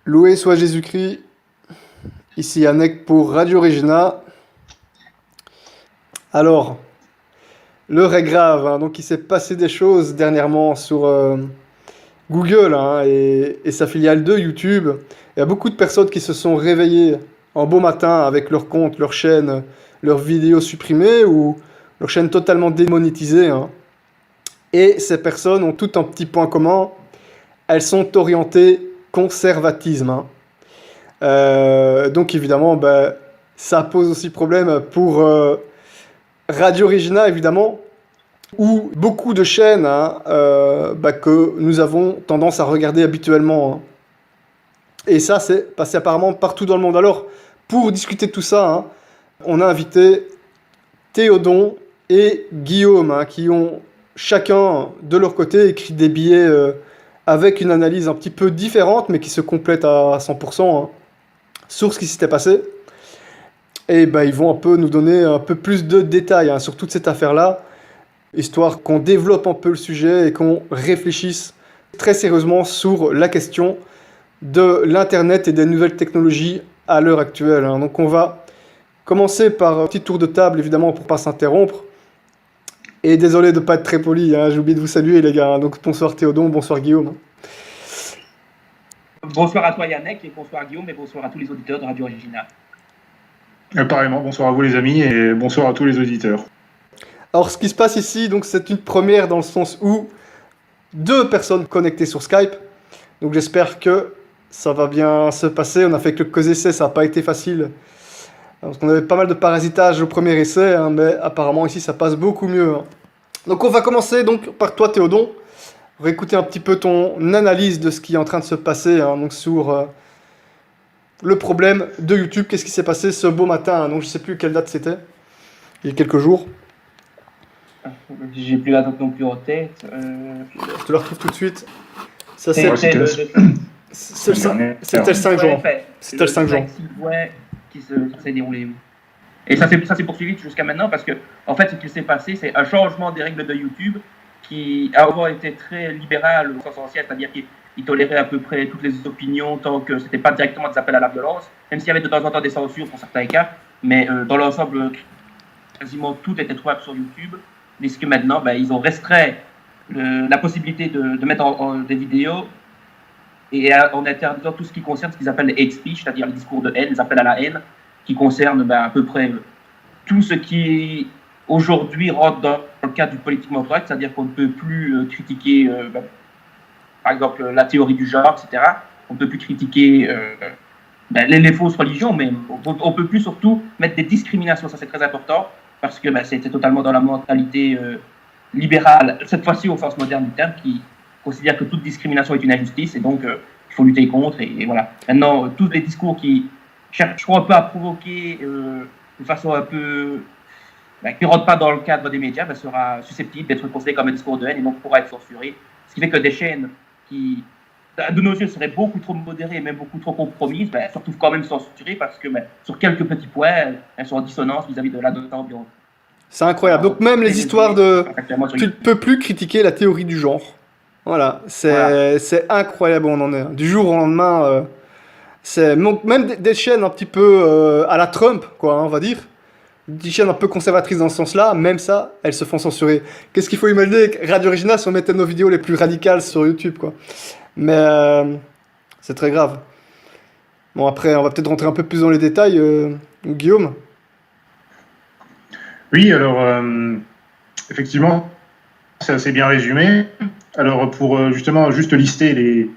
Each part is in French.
Loué soit Jésus-Christ, ici Yannick pour Radio Regina. Alors, l'heure est grave, hein, donc il s'est passé des choses dernièrement sur Google hein, et sa filiale de YouTube. Il y a beaucoup de personnes qui se sont réveillées en beau matin avec leur compte, leur chaîne, leurs vidéos supprimées ou leur chaîne totalement démonétisée, hein. Et ces personnes ont tout un petit point commun, elles sont orientées conservatisme, hein. Donc évidemment, ben, ça pose aussi problème pour Radio Regina, évidemment, ou beaucoup de chaînes hein, bah, que nous avons tendance à regarder habituellement, hein. Et ça, c'est passé apparemment partout dans le monde. Alors, pour discuter de tout ça, hein, on a invité Théodon et Guillaume, hein, qui ont chacun de leur côté écrit des billets avec une analyse un petit peu différente, mais qui se complète à 100%, hein, sur ce qui s'était passé. Et bah, ils vont un peu nous donner un peu plus de détails hein, sur toute cette affaire-là, histoire qu'on développe un peu le sujet et qu'on réfléchisse très sérieusement sur la question de l'Internet et des nouvelles technologies à l'heure actuelle, hein. Donc on va commencer par un petit tour de table, évidemment, pour ne pas s'interrompre. Et désolé de ne pas être très poli, hein, j'ai oublié de vous saluer les gars. Donc bonsoir Théodon, bonsoir Guillaume. Bonsoir à toi Yannick, et bonsoir Guillaume, et bonsoir à tous les auditeurs de Radio Regina. Pareillement, bonsoir à vous les amis, et bonsoir à tous les auditeurs. Alors ce qui se passe ici, donc c'est une première dans le sens où 2 personnes connectées sur Skype. Donc j'espère que ça va bien se passer. On a fait quelques essais, ça n'a pas été facile. Parce qu'on avait pas mal de parasitage au premier essai, hein, mais apparemment ici ça passe beaucoup mieux, hein. Donc on va commencer donc par toi Théodon. On va écouter un petit peu ton analyse de ce qui est en train de se passer hein, donc sur le problème de YouTube. Qu'est-ce qui s'est passé ce beau matin hein. Donc je sais plus quelle date c'était. Il y a quelques jours. J'ai plus la date non plus en tête. Je te la retrouve tout de suite. Ça C'était le 5 juin. C'était le 5 juin. Qui s'est déroulé. Et ça s'est poursuivi jusqu'à maintenant parce que, en fait, ce qui s'est passé, c'est un changement des règles de YouTube qui a avant été très libéral au sens ancien, c'est-à-dire qu'il tolérait à peu près toutes les opinions tant que c'était pas directement des appels à la violence, même s'il y avait de temps en temps des censures pour certains cas, mais dans l'ensemble, quasiment tout était trouvable sur YouTube. Mais ce que maintenant, ils ont restreint la possibilité de mettre des vidéos et en interdisant tout ce qui concerne ce qu'ils appellent les hate speech, c'est-à-dire les discours de haine, les appels à la haine, qui concernent à peu près tout ce qui aujourd'hui rentre dans le cadre du politiquement correct, c'est-à-dire qu'on ne peut plus critiquer, par exemple, la théorie du genre, etc. On ne peut plus critiquer les fausses religions, mais on ne peut plus surtout mettre des discriminations, ça c'est très important, parce que c'était totalement dans la mentalité libérale, cette fois-ci au sens moderne du terme, qui considère que toute discrimination est une injustice, et donc il faut lutter contre, et voilà. Maintenant, tous les discours qui chercheront un peu à provoquer de façon un peu qui ne rentre pas dans le cadre des médias, sera susceptible d'être considéré comme un discours de haine et donc pourra être censuré. Ce qui fait que des chaînes qui, de nos yeux, seraient beaucoup trop modérées et même beaucoup trop compromises, se retrouvent quand même censurées parce que sur quelques petits points, elles sont en dissonance vis-à-vis de la note ambiante. C'est incroyable. Donc même les histoires de... Tu ne peux plus critiquer la théorie du genre. Voilà, c'est incroyable où on en est. Du jour au lendemain, c'est même des chaînes un petit peu à la Trump, quoi, hein, on va dire. Des chaînes un peu conservatrices dans ce sens-là, même ça, elles se font censurer. Qu'est-ce qu'il faut imaginer que Radio Regina si on mettait nos vidéos les plus radicales sur YouTube, quoi. Mais c'est très grave. Bon, après, on va peut-être rentrer un peu plus dans les détails, Guillaume. Oui, alors, effectivement, c'est assez bien résumé. Alors, pour justement juste lister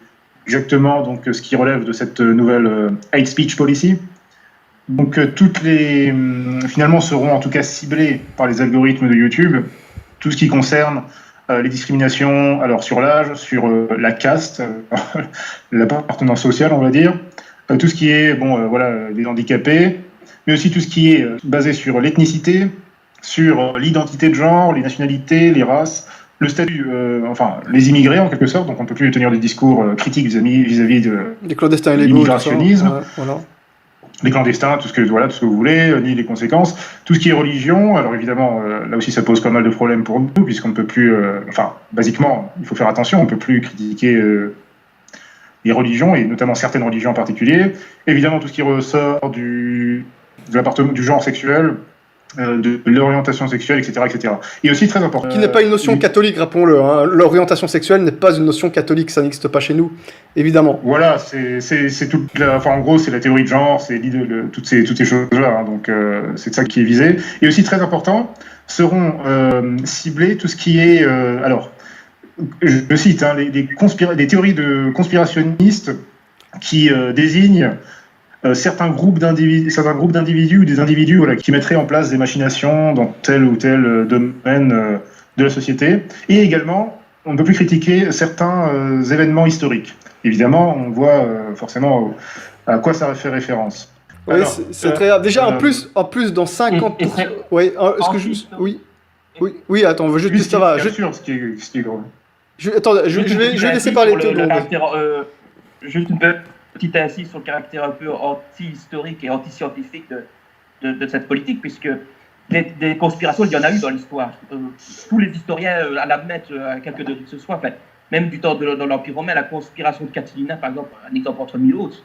exactement donc, ce qui relève de cette nouvelle hate speech policy, donc toutes les finalement seront en tout cas ciblées par les algorithmes de YouTube, tout ce qui concerne les discriminations alors sur l'âge, sur la caste, l'appartenance sociale on va dire, tout ce qui est des handicapés, mais aussi tout ce qui est basé sur l'ethnicité, sur l'identité de genre, les nationalités, les races, le statut, les immigrés en quelque sorte, donc on ne peut plus tenir des discours critiques vis-à-vis de des clandestins illégaux, l'immigration, voilà. Les clandestins, tout ce que vous voulez, ni les conséquences, tout ce qui est religion. Alors évidemment, là aussi ça pose pas mal de problèmes pour nous, puisqu'on ne peut plus, basiquement, il faut faire attention, on ne peut plus critiquer les religions, et notamment certaines religions en particulier. Évidemment, tout ce qui ressort du genre sexuel, de l'orientation sexuelle, etc., etc. Et aussi très important. Qui n'est pas une notion catholique, rappelons-le. Hein. L'orientation sexuelle n'est pas une notion catholique, ça n'existe pas chez nous, évidemment. Voilà, c'est toute la, enfin en gros c'est la théorie de genre, c'est toutes ces choses-là. Hein, donc c'est ça qui est visé. Et aussi très important, seront ciblés tout ce qui est, alors je cite, hein, des théories de conspirationnistes qui désignent certains groupes d'individus ou des individus voilà, qui mettraient en place des machinations dans tel ou tel domaine de la société. Et également, on ne peut plus critiquer certains événements historiques. Évidemment, on voit forcément à quoi ça fait référence. Oui, c'est très grave. Déjà, en plus, dans 50%... Oui, oui, attends, juste ça va. Bien sûr, ce qui est gros. Je vais laisser parler tout le monde. Juste une petite insiste sur le caractère un peu anti-historique et anti-scientifique de cette politique, puisque des conspirations, il y en a eu dans l'histoire. Tous les historiens l'admettent à quelques degrés que ce soit. Enfin, même du temps de l'Empire romain, la conspiration de Catilina, par exemple, un exemple entre mille autres,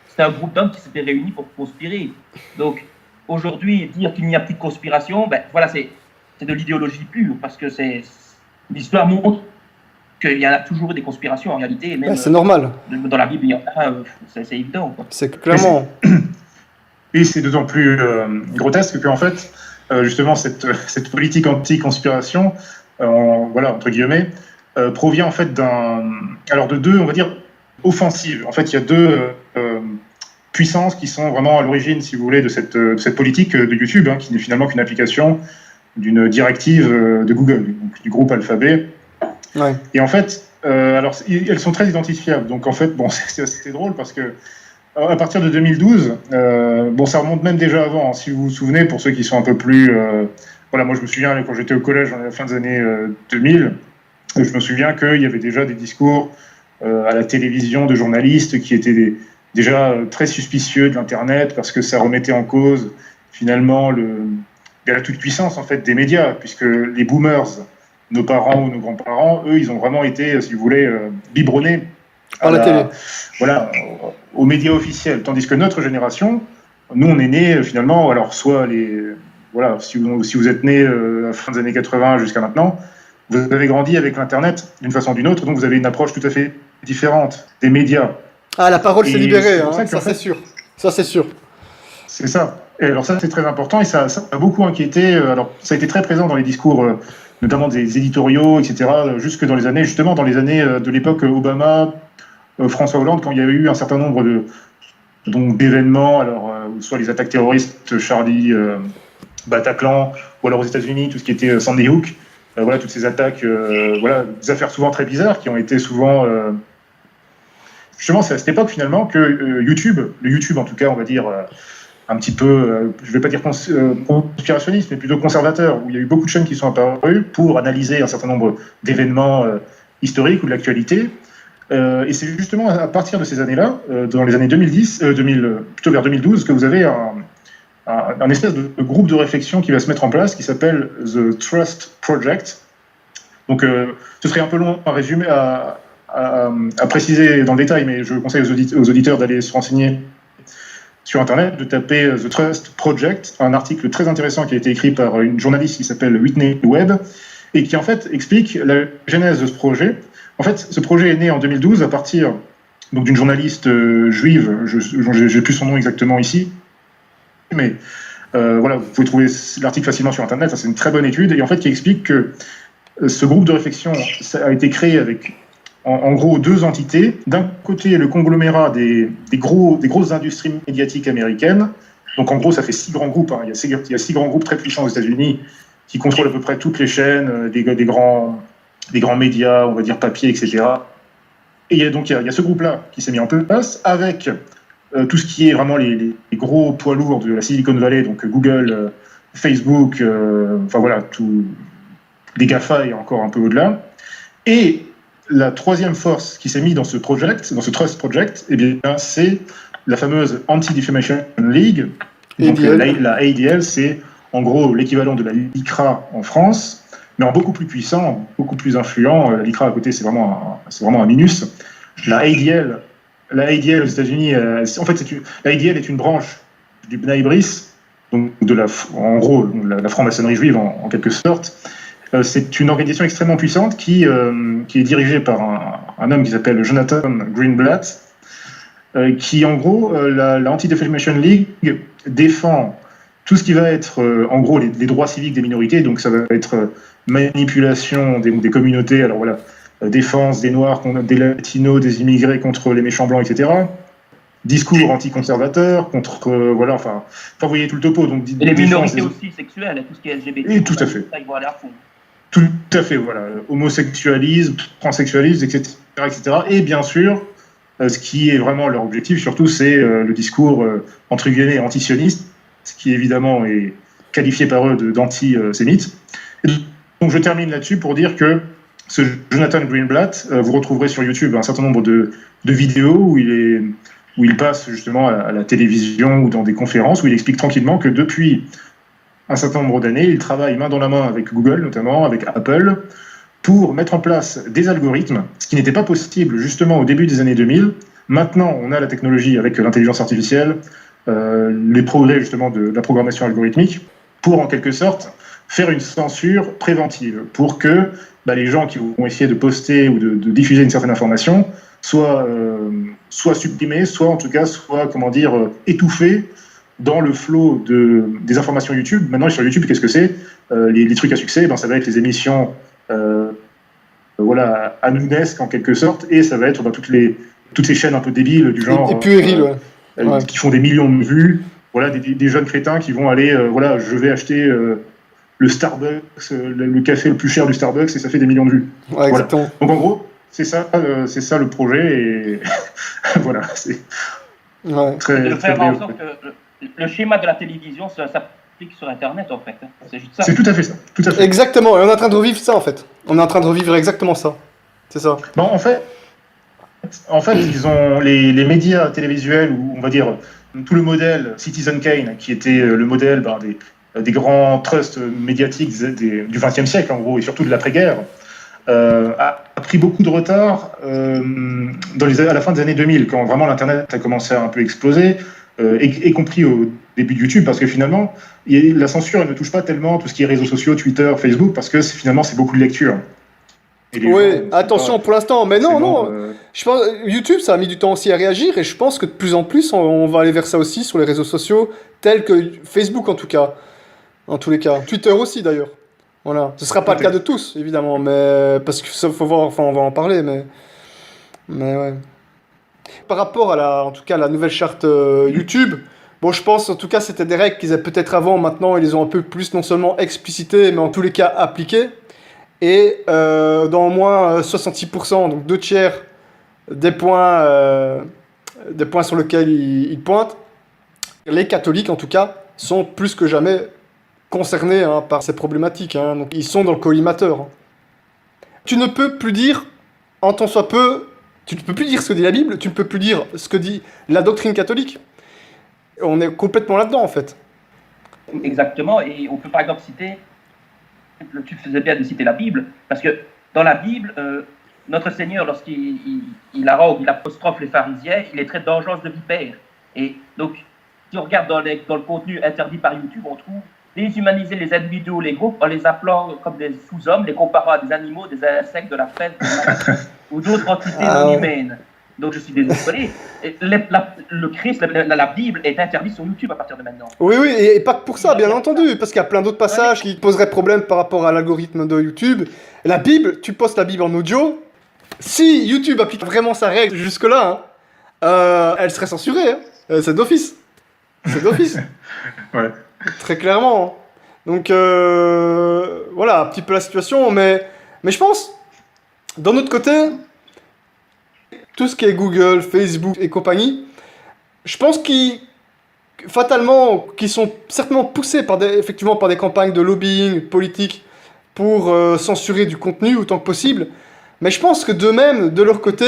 c'était un groupe d'hommes qui s'étaient réunis pour conspirer. Donc, aujourd'hui, dire qu'il n'y a plus de conspiration, ben, voilà, c'est de l'idéologie pure, parce que l'histoire montre qu'il y en a toujours des conspirations en réalité. Même, c'est normal. Dans la Bible, il y en a, c'est évident. Quoi. C'est clairement. Et c'est d'autant plus grotesque qu'en fait, justement, cette politique anti-conspiration, voilà, entre guillemets, provient en fait de deux, on va dire, offensives. En fait, il y a deux puissances qui sont vraiment à l'origine, si vous voulez, de cette politique de YouTube, hein, qui n'est finalement qu'une application d'une directive de Google, donc du groupe Alphabet. Ouais. Et en fait, alors, elles sont très identifiables. Donc en fait, bon, c'est drôle parce que à partir de 2012, bon, ça remonte même déjà avant. Hein, si vous vous souvenez, pour ceux qui sont un peu plus, voilà, moi je me souviens quand j'étais au collège à la fin des années 2000, je me souviens qu'il y avait déjà des discours à la télévision de journalistes qui étaient déjà très suspicieux de l'Internet parce que ça remettait en cause finalement la toute-puissance en fait des médias, puisque les boomers, nos parents ou nos grands-parents, eux, ils ont vraiment été, si vous voulez, biberonnés par la télé. Voilà, aux médias officiels. Tandis que notre génération, nous, on est nés finalement, alors soit voilà, si vous êtes nés à la fin des années 80 jusqu'à maintenant, vous avez grandi avec l'Internet d'une façon ou d'une autre, donc vous avez une approche tout à fait différente des médias. Ah, la parole s'est libérée, hein, ça c'est sûr. Ça, c'est sûr. C'est ça. Et alors ça, c'est très important et ça a beaucoup inquiété. Alors, ça a été très présent dans les discours, notamment des éditoriaux, etc., jusque dans les années de l'époque Obama, François Hollande, quand il y a eu un certain nombre d'événements, alors soit les attaques terroristes, Charlie, Bataclan, ou alors aux États-Unis, tout ce qui était Sandy Hook, voilà, toutes ces attaques, voilà, des affaires souvent très bizarres qui ont été souvent. Justement, c'est à cette époque finalement que le YouTube en tout cas, on va dire. Un petit peu, je ne vais pas dire conspirationniste, mais plutôt conservateur, où il y a eu beaucoup de chaînes qui sont apparues pour analyser un certain nombre d'événements historiques ou de l'actualité. Et c'est justement à partir de ces années-là, dans les années 2010, plutôt vers 2012, que vous avez un espèce de groupe de réflexion qui va se mettre en place, qui s'appelle The Trust Project. Donc, ce serait un peu long à résumer, à préciser dans le détail, mais je conseille aux auditeurs d'aller se renseigner sur Internet, de taper The Trust Project, un article très intéressant qui a été écrit par une journaliste qui s'appelle Whitney Webb, et qui en fait explique la genèse de ce projet. En fait, ce projet est né en 2012 à partir d'une journaliste juive, j'ai plus son nom exactement ici, mais voilà, vous pouvez trouver l'article facilement sur Internet, c'est une très bonne étude, et en fait qui explique que ce groupe de réflexion a été créé avec en gros deux entités. D'un côté, le conglomérat des grosses industries médiatiques américaines. Donc en gros, ça fait 6 grands groupes. Hein. Il y a 6 grands groupes très puissants aux États-Unis qui contrôlent à peu près toutes les chaînes, des grands médias, on va dire papier, etc. Et il y a ce groupe-là qui s'est mis en place avec tout ce qui est vraiment les gros poids lourds de la Silicon Valley, donc Google, Facebook, enfin voilà, tous les GAFA et encore un peu au-delà. Et la troisième force qui s'est mise dans ce Trust Project, eh bien, c'est la fameuse Anti-Defamation League. Donc, la ADL, c'est en gros l'équivalent de la LICRA en France, mais en beaucoup plus puissant, beaucoup plus influent. La LICRA à côté, c'est vraiment un minus. La ADL, la ADL aux États-Unis, en fait, la ADL est une branche du B'nai B'rith, donc en gros, la franc-maçonnerie juive en quelque sorte. C'est une organisation extrêmement puissante qui est dirigée par un homme qui s'appelle Jonathan Greenblatt, qui, en gros, la Anti-Defamation League défend tout ce qui va être, en gros, les droits civiques des minorités. Donc, ça va être manipulation des communautés. Alors, voilà, défense des Noirs, des Latinos, des immigrés contre les méchants blancs, etc. Discours anticonservateur, contre, voilà, enfin, vous voyez tout le topo. Donc, et les minorités aussi sexuelles, tout ce qui est LGBT. Et tout à fait. Ça, ils vont aller à fond. Tout à fait, voilà. Homosexualisme, transsexualisme, etc., etc. Et bien sûr, ce qui est vraiment leur objectif, surtout, c'est le discours, entre guillemets, antisioniste, ce qui évidemment est qualifié par eux d'antisémite. Donc je termine là-dessus pour dire que ce Jonathan Greenblatt, vous retrouverez sur YouTube un certain nombre de vidéos où il passe justement à la télévision ou dans des conférences, où il explique tranquillement que depuis un certain nombre d'années, il travaille main dans la main avec Google, notamment avec Apple, pour mettre en place des algorithmes, ce qui n'était pas possible justement au début des années 2000. Maintenant, on a la technologie avec l'intelligence artificielle, les progrès justement de la programmation algorithmique, pour en quelque sorte faire une censure préventive, pour que les gens qui vont essayer de poster ou de diffuser une certaine information soient supprimés, soit en tout cas, comment dire, étouffés dans le flot des informations YouTube. Maintenant, sur YouTube, qu'est-ce que c'est les trucs à succès, ça va être les émissions voilà, anounesques en quelque sorte, et ça va être toutes ces chaînes un peu débiles du genre... Et puériles, ouais. Qui font des millions de vues, voilà, des jeunes crétins qui vont aller, voilà, je vais acheter le Starbucks, le café le plus cher du Starbucks, et ça fait des millions de vues. Ouais, exactement. Voilà. Donc en gros, c'est ça le projet, et voilà, c'est très, très faire en sorte que le schéma de la télévision s'applique sur Internet, en fait. C'est juste ça. C'est tout à fait ça. Tout à fait. Exactement, et on est en train de revivre ça, en fait. On est en train de revivre exactement ça. C'est ça. Bon, en fait, ils ont les médias télévisuels, ou on va dire tout le modèle Citizen Kane, qui était le modèle des grands trusts médiatiques du XXe siècle, en gros, et surtout de l'après-guerre, a pris beaucoup de retard à la fin des années 2000, quand vraiment l'Internet a commencé à un peu exploser, y compris au début de YouTube, parce que finalement, la censure, elle ne touche pas tellement tout ce qui est réseaux sociaux, Twitter, Facebook, parce que finalement, c'est beaucoup de lecture. Oui, attention pour l'instant, mais non. Je pense YouTube, ça a mis du temps aussi à réagir, et je pense que de plus en plus, on va aller vers ça aussi sur les réseaux sociaux, tels que Facebook en tout cas, en tous les cas. Twitter aussi d'ailleurs. Voilà, ce sera pas le cas de tous évidemment, mais parce que ça faut voir, enfin on va en parler, mais ouais. Par rapport à en tout cas la nouvelle charte YouTube. Bon, je pense en tout cas c'était des règles qu'ils avaient peut-être avant, maintenant ils les ont un peu plus non seulement explicitées, mais en tous les cas appliquées. Et dans au moins 66%, donc 2/3 des points sur lesquels ils pointent, les catholiques en tout cas sont plus que jamais concernés par ces problématiques. Donc ils sont dans le collimateur. Tu ne peux plus dire, en tant soit peu, tu ne peux plus dire ce que dit la Bible, tu ne peux plus dire ce que dit la doctrine catholique. On est complètement là-dedans en fait. Exactement, et on peut par exemple citer... Tu faisais bien de citer la Bible, parce que dans la Bible, notre Seigneur, lorsqu'il harangue, il apostrophe les pharisiens, il les traite d'engeance de vipères. Et donc, si on regarde dans le contenu interdit par YouTube, on trouve déshumaniser les individus ou les groupes en les appelant comme des sous-hommes, les comparant à des animaux, des insectes, de la fraise, ou d'autres entités non humaines. Donc je suis désolé. Le Christ, la Bible est interdite sur YouTube à partir de maintenant. Oui, et pas que pour ça, bien entendu, parce qu'il y a plein d'autres passages qui poseraient problème par rapport à l'algorithme de YouTube. La Bible, tu postes la Bible en audio, si YouTube applique vraiment sa règle jusque-là, elle serait censurée. C'est d'office. C'est d'office. Ouais. Très clairement. Donc voilà, un petit peu la situation, mais je pense, d'un autre côté, tout ce qui est Google, Facebook et compagnie, je pense qu'ils sont certainement poussés effectivement par des campagnes de lobbying politique pour censurer du contenu autant que possible. Mais je pense que d'eux-mêmes, de leur côté,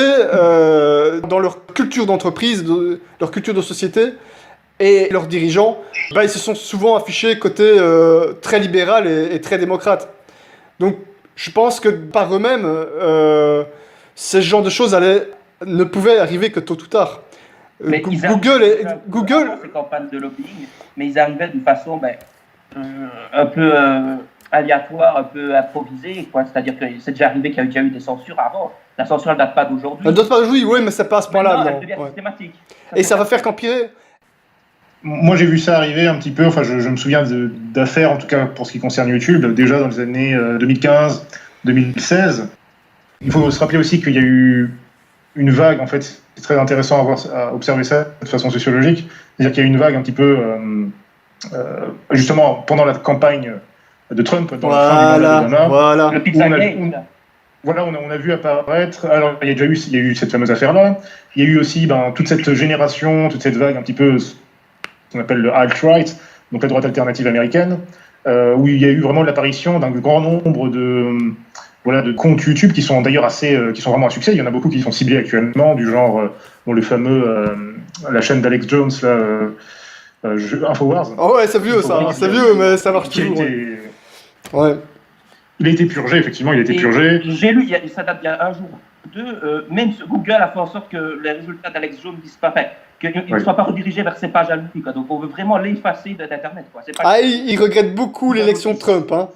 dans leur culture d'entreprise, leur culture de société, et leurs dirigeants, ils se sont souvent affichés côté très libéral et très démocrate. Donc je pense que par eux-mêmes, ce genre de choses allait ne pouvait arriver que tôt ou tard. Mais Google, ces campagnes de lobbying, mais ils arrivaient d'une façon un peu aléatoire, un peu improvisée, quoi. C'est-à-dire que c'est déjà arrivé qu'il y a déjà eu des censures avant. La censure ne date pas d'aujourd'hui. elle ne doit pas jouer, oui, mais c'est pas à ce point-là. Maintenant, elle devient systématique. Et ça va faire qu'empirer. Moi, j'ai vu ça arriver un petit peu, enfin, je me souviens d'affaires, en tout cas pour ce qui concerne YouTube, déjà dans les années 2015, 2016. Il faut se rappeler aussi qu'il y a eu une vague, en fait, c'est très intéressant à observer ça de façon sociologique, c'est-à-dire qu'il y a eu une vague un petit peu, justement, pendant la campagne de Trump, dans la fin du mandat d'Obama. Voilà. Le Pizzagate. Voilà, on a vu apparaître. Alors, il y a eu cette fameuse affaire-là. Il y a eu aussi toute cette génération, toute cette vague un petit peu, ce qu'on appelle le alt-right, donc la droite alternative américaine, où il y a eu vraiment l'apparition d'un grand nombre de comptes YouTube qui sont d'ailleurs qui sont vraiment un succès. Il y en a beaucoup qui sont ciblés actuellement, du genre, le fameux, la chaîne d'Alex Jones, là, Infowars. Oh ouais, c'est vieux ça, c'est vieux, mais ça marche toujours. Ouais. Il a été purgé, effectivement, il a été purgé. J'ai lu, ça date d'il y a un jour ou deux, même Google a fait en sorte que les résultats d'Alex Jones disparaissent, qu'ils ne soient pas redirigés vers ses pages à lui. Quoi. Donc on veut vraiment l'effacer d'Internet. Ils regrettent beaucoup l'élection de Trump. Hein.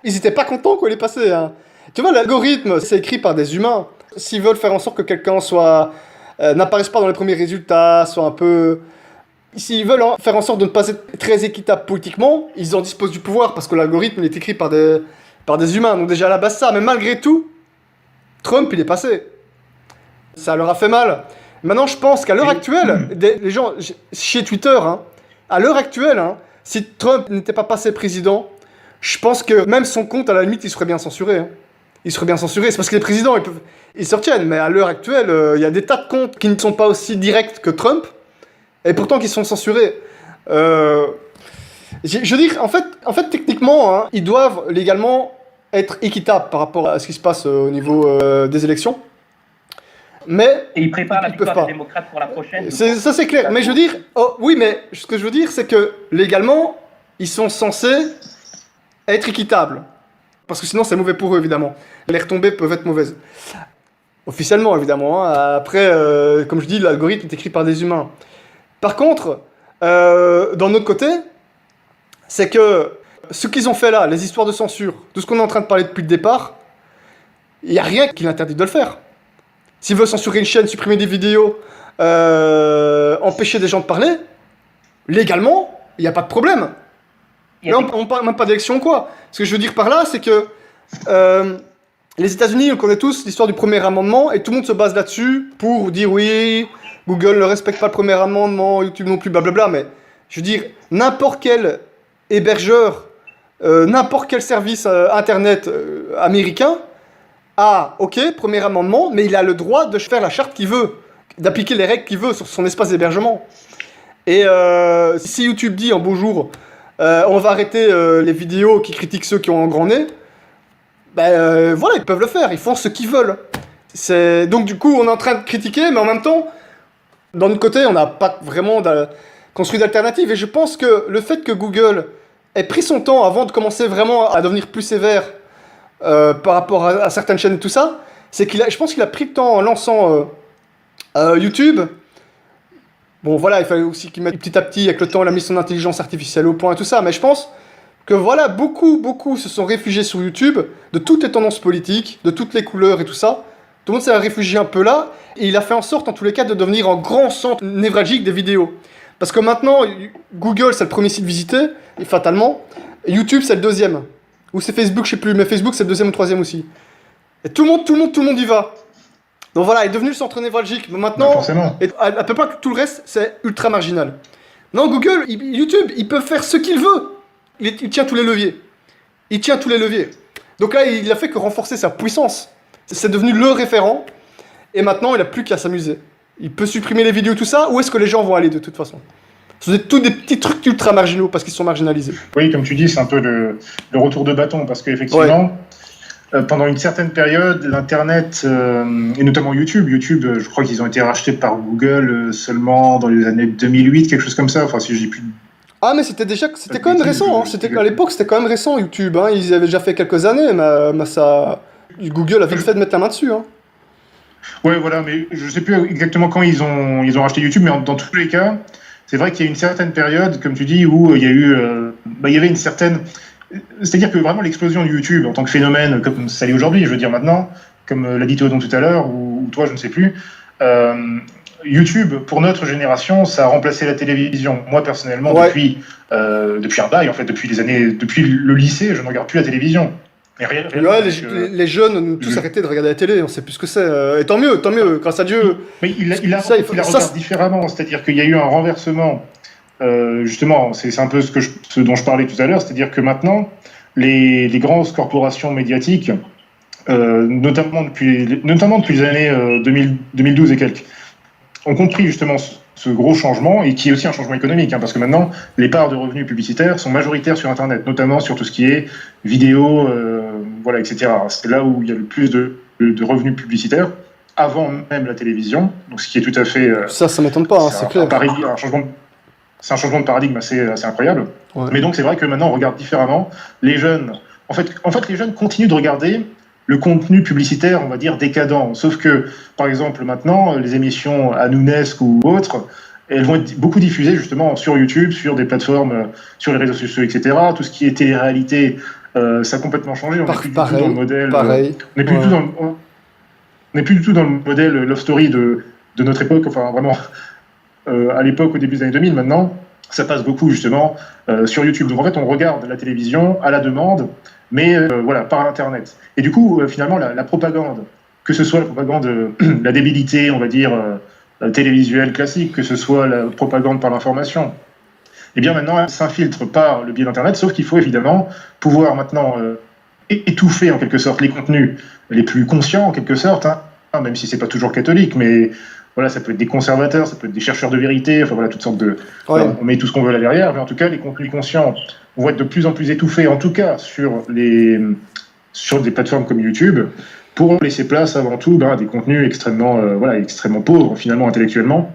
Ils n'étaient pas contents qu'il est passé. Hein. Tu vois, l'algorithme, c'est écrit par des humains. S'ils veulent faire en sorte que quelqu'un n'apparaisse pas dans les premiers résultats, soit un peu... S'ils veulent faire en sorte de ne pas être très équitable politiquement, ils en disposent du pouvoir, parce que l'algorithme il est écrit par des humains. Donc déjà à la base ça, mais malgré tout, Trump il est passé. Ça leur a fait mal. Maintenant je pense qu'à l'heure actuelle, les gens chez Twitter, hein, à l'heure actuelle, hein, si Trump n'était pas passé président, je pense que même son compte à la limite il serait bien censuré. Hein. Il serait bien censuré, c'est parce que les présidents ils se retiennent, mais à l'heure actuelle, il y a des tas de comptes qui ne sont pas aussi directs que Trump, et pourtant qui sont censurés. Je veux dire, en fait techniquement, hein, ils doivent légalement être équitables par rapport à ce qui se passe au niveau des élections. Mais et ils préparent la victoire des démocrates pour la prochaine. Ça c'est clair. Mais je veux dire, oui, mais ce que je veux dire, c'est que légalement, ils sont censés être équitables. Parce que sinon, c'est mauvais pour eux, évidemment. Les retombées peuvent être mauvaises. Officiellement, évidemment. Hein. Après, comme je dis, l'algorithme est écrit par des humains. Par contre, d'un autre côté, c'est que ce qu'ils ont fait là, les histoires de censure, tout ce qu'on est en train de parler depuis le départ, il n'y a rien qui l'interdit de le faire. S'ils veulent censurer une chaîne, supprimer des vidéos, empêcher des gens de parler, légalement, il n'y a pas de problème. Là, on ne parle même pas d'élection, quoi. Ce que je veux dire par là, c'est que les États-Unis, on connaît tous l'histoire du premier amendement, et tout le monde se base là-dessus pour dire oui, Google ne respecte pas le premier amendement, YouTube non plus, blablabla. Mais je veux dire, n'importe quel hébergeur, n'importe quel service internet américain a, ok, premier amendement, mais il a le droit de faire la charte qu'il veut, d'appliquer les règles qu'il veut sur son espace d'hébergement. Et si YouTube dit en beau jour, on va arrêter les vidéos qui critiquent ceux qui ont un grand nez, voilà, ils peuvent le faire, ils font ce qu'ils veulent. Donc du coup, on est en train de critiquer, mais en même temps, d'un autre côté, on n'a pas vraiment construit d'alternative. Et je pense que le fait que Google ait pris son temps avant de commencer vraiment à devenir plus sévère par rapport à certaines chaînes et tout ça, c'est je pense qu'il a pris le temps en lançant YouTube. Bon voilà, il fallait aussi qu'il mette petit à petit, avec le temps, il a mis son intelligence artificielle au point et tout ça, mais je pense que voilà, beaucoup se sont réfugiés sur YouTube, de toutes les tendances politiques, de toutes les couleurs et tout ça. Tout le monde s'est réfugié un peu là, et il a fait en sorte, en tous les cas, de devenir un grand centre névralgique des vidéos. Parce que maintenant, Google, c'est le premier site visité, et fatalement, et YouTube, c'est le deuxième. Ou c'est Facebook, je sais plus, mais Facebook, c'est le deuxième ou troisième aussi. Et tout le monde y va. Donc voilà, il est devenu le centre névralgique. Mais maintenant, à peu près tout le reste, c'est ultra marginal. Non, Google, YouTube, il peut faire ce qu'il veut. Il tient tous les leviers. Donc là, il a fait que renforcer sa puissance. C'est devenu le référent. Et maintenant, il n'a plus qu'à s'amuser. Il peut supprimer les vidéos, tout ça. Où est-ce que les gens vont aller de toute façon? C'est tous des petits trucs ultra marginaux parce qu'ils sont marginalisés. Oui, comme tu dis, c'est un peu le retour de bâton. Parce qu'effectivement, pendant une certaine période, l'Internet, et notamment YouTube, je crois qu'ils ont été rachetés par Google seulement dans les années 2008, quelque chose comme ça. Enfin, si je dis plus... Ah, mais c'était quand même récent. À l'époque, c'était quand même récent, YouTube. Hein. Ils avaient déjà fait quelques années, mais ça... Google a vite fait de mettre la main dessus. Hein. Ouais, voilà, mais je sais plus exactement quand ils ont racheté YouTube, mais dans tous les cas, c'est vrai qu'il y a une certaine période, comme tu dis, où il y a eu, il y avait une certaine, c'est-à-dire que vraiment l'explosion de YouTube en tant que phénomène, comme ça l'est aujourd'hui, je veux dire maintenant, comme l'a dit Théodon tout à l'heure, ou toi, je ne sais plus, euh, YouTube, pour notre génération, ça a remplacé la télévision. Moi, personnellement, Ouais. depuis un bail, en fait, depuis le lycée, je ne regarde plus la télévision. Mais rien Ouais, avec, les jeunes ont tous arrêté de regarder la télé, on sait plus ce que c'est. Et tant mieux, grâce à Dieu. mais il la Ça, regarde différemment, c'est-à-dire qu'il y a eu un renversement. Justement, c'est un peu ce dont je parlais tout à l'heure, c'est-à-dire que maintenant, les grandes corporations médiatiques, notamment depuis les années 2012 et quelques, ont compris justement ce gros changement, et qui est aussi un changement économique, hein, parce que maintenant, les parts de revenus publicitaires sont majoritaires sur Internet, notamment sur tout ce qui est vidéo, voilà, etc. C'est là où il y a le plus de revenus publicitaires, avant même la télévision, donc ce qui est tout à fait... ça m'étonne pas, hein, c'est clair. C'est un changement de paradigme assez incroyable. Ouais. Mais donc, c'est vrai que maintenant, on regarde différemment. Les jeunes, en fait, les jeunes continuent de regarder le contenu publicitaire, on va dire, décadent. Sauf que, par exemple, maintenant, les émissions Hanounesc ou autres, elles vont être beaucoup diffusées justement sur YouTube, sur des plateformes, sur les réseaux sociaux, etc. Tout ce qui est télé-réalité, ça a complètement changé. On n'est plus du tout dans le modèle. Pareil. On n'est plus, plus du tout dans le modèle Love Story de notre époque. Enfin, vraiment, à l'époque, au début des années 2000, maintenant, ça passe beaucoup justement sur YouTube. Donc en fait, on regarde la télévision à la demande, mais voilà, par Internet. Et du coup, finalement, la propagande, que ce soit la propagande, la débilité, on va dire, télévisuelle classique, que ce soit la propagande par l'information, eh bien maintenant, elle s'infiltre par le biais d'Internet, sauf qu'il faut évidemment pouvoir maintenant étouffer en quelque sorte les contenus les plus conscients, en quelque sorte, hein, même si c'est pas toujours catholique, mais voilà, ça peut être des conservateurs, ça peut être des chercheurs de vérité, enfin voilà, toutes sortes de... Ouais. On met tout ce qu'on veut là derrière, mais en tout cas, les contenus conscients vont être de plus en plus étouffés, en tout cas sur des plateformes comme YouTube, pour laisser place avant tout à des contenus extrêmement pauvres, finalement, intellectuellement.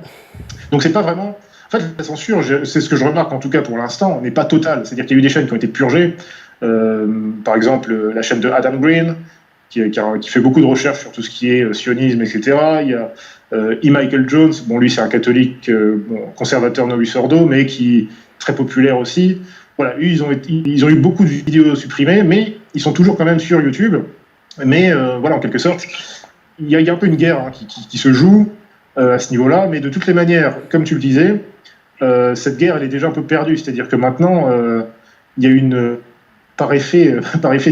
Donc c'est pas vraiment... En fait, la censure, c'est ce que je remarque, en tout cas pour l'instant, n'est pas totale. C'est-à-dire qu'il y a eu des chaînes qui ont été purgées, par exemple la chaîne de Adam Green, qui fait beaucoup de recherches sur tout ce qui est sionisme, etc. Il y a E. Michael Jones, bon, lui c'est un catholique conservateur novus ordo, mais qui est très populaire aussi. Voilà, eux, ils ont eu beaucoup de vidéos supprimées, mais ils sont toujours quand même sur YouTube. Mais voilà, en quelque sorte, il y a un peu une guerre qui se joue à ce niveau-là, mais de toutes les manières, comme tu le disais, cette guerre, elle est déjà un peu perdue. C'est-à-dire que maintenant, il y a une... par effet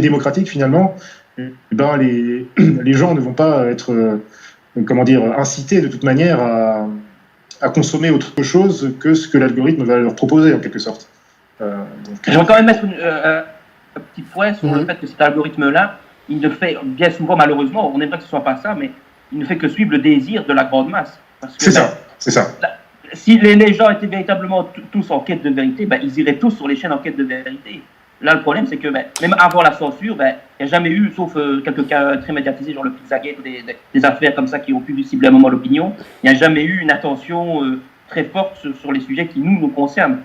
démocratique, finalement, les gens ne vont pas être... incités de toute manière à consommer autre chose que ce que l'algorithme va leur proposer, en quelque sorte. J'aimerais quand même mettre un petit point sur le fait que cet algorithme-là, il ne fait, bien souvent, malheureusement, on aimerait que ce ne soit pas ça, mais il ne fait que suivre le désir de la grande masse. Parce que, c'est ça. Si les gens étaient véritablement tous en quête de vérité, ils iraient tous sur les chaînes en quête de vérité. Là, le problème, c'est que même avant la censure, il n'y a jamais eu, sauf quelques cas très médiatisés, genre le Pizzagate ou des affaires comme ça qui ont pu cibler à un moment l'opinion, il n'y a jamais eu une attention très forte sur les sujets qui nous concernent.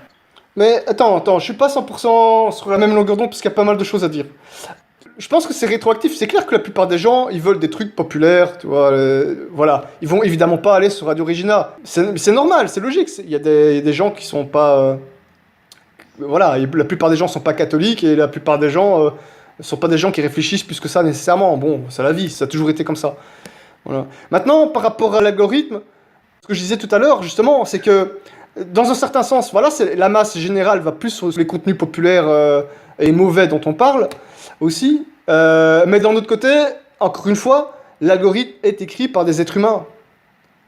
Mais attends, je suis pas 100% sur la même longueur d'onde parce qu'il y a pas mal de choses à dire. Je pense que c'est rétroactif. C'est clair que la plupart des gens, ils veulent des trucs populaires, tu vois. Voilà. Ils vont évidemment pas aller sur Radio Regina. C'est normal, c'est logique. Il y a des gens qui sont pas... voilà, la plupart des gens sont pas catholiques et la plupart des gens sont pas des gens qui réfléchissent plus que ça nécessairement. Bon, c'est la vie, ça a toujours été comme ça. Voilà. Maintenant, par rapport à l'algorithme, ce que je disais tout à l'heure, justement, c'est que dans un certain sens, voilà, la masse générale va plus sur les contenus populaires et mauvais dont on parle aussi. Mais d'un autre côté, encore une fois, l'algorithme est écrit par des êtres humains.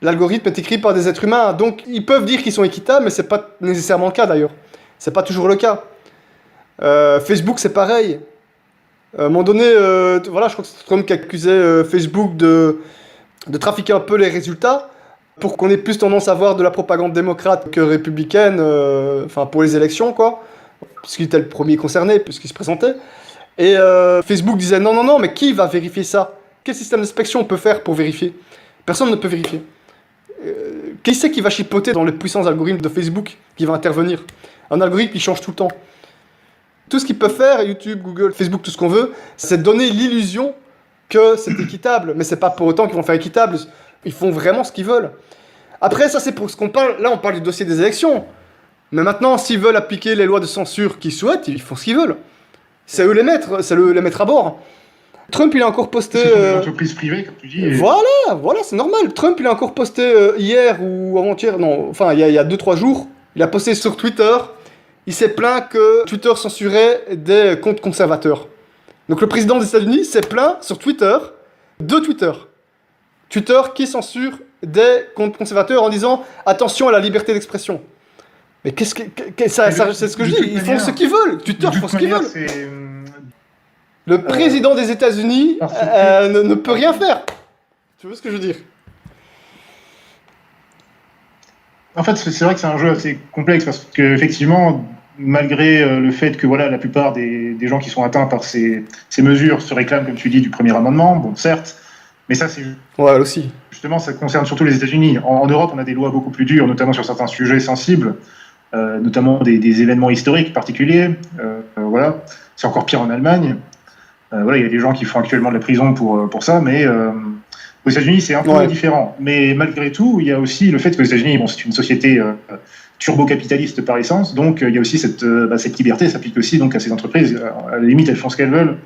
L'algorithme est écrit par des êtres humains. Donc, ils peuvent dire qu'ils sont équitables, mais c'est pas nécessairement le cas d'ailleurs. C'est pas toujours le cas. Facebook, c'est pareil. À un moment donné, voilà, je crois que c'est Trump qui accusait Facebook de trafiquer un peu les résultats pour qu'on ait plus tendance à voir de la propagande démocrate que républicaine, pour les élections, quoi. Puisqu'il était le premier concerné, puisqu'il se présentait. Et Facebook disait non, mais qui va vérifier ça? Quel système d'inspection on peut faire pour vérifier? Personne ne peut vérifier. Qui c'est qui va chipoter dans les puissants algorithmes de Facebook qui va intervenir? Un algorithme qui change tout le temps. Tout ce qu'ils peuvent faire, YouTube, Google, Facebook, tout ce qu'on veut, c'est donner l'illusion que c'est équitable, mais c'est pas pour autant qu'ils vont faire équitable. Ils font vraiment ce qu'ils veulent. Après, ça c'est pour ce qu'on parle. Là, on parle du dossier des élections. Mais maintenant, s'ils veulent appliquer les lois de censure qu'ils souhaitent, ils font ce qu'ils veulent. C'est eux les mettre à bord. Trump, il a encore posté. C'est une entreprise privée, comme tu dis. Et... Voilà, c'est normal. Trump, il a encore posté hier ou avant-hier, non, enfin, il y a 2-3 jours, il a posté sur Twitter. Il s'est plaint que Twitter censurait des comptes conservateurs. Donc le président des États-Unis s'est plaint sur Twitter de Twitter. Twitter qui censure des comptes conservateurs en disant attention à la liberté d'expression. Mais qu'est-ce que c'est ce que je dis. Ils font ce qu'ils veulent. Twitter font ce qu'ils veulent. Le président des États-Unis ne peut rien faire. Tu vois ce que je veux dire? En fait, c'est vrai que c'est un jeu assez complexe parce qu'effectivement, malgré le fait que voilà, la plupart des gens qui sont atteints par ces mesures se réclament, comme tu dis, du premier amendement, bon, certes, mais ça, c'est aussi. Justement, ça concerne surtout les États-Unis. En Europe, on a des lois beaucoup plus dures, notamment sur certains sujets sensibles, notamment des événements historiques particuliers. Voilà, c'est encore pire en Allemagne. Voilà, il y a des gens qui font actuellement de la prison pour ça, mais aux États-Unis, c'est un peu différent. Mais malgré tout, il y a aussi le fait que les États-Unis, bon, c'est une société turbo-capitaliste par essence, donc il y a aussi cette liberté s'applique aussi donc à ces entreprises. À la limite, elles font ce qu'elles veulent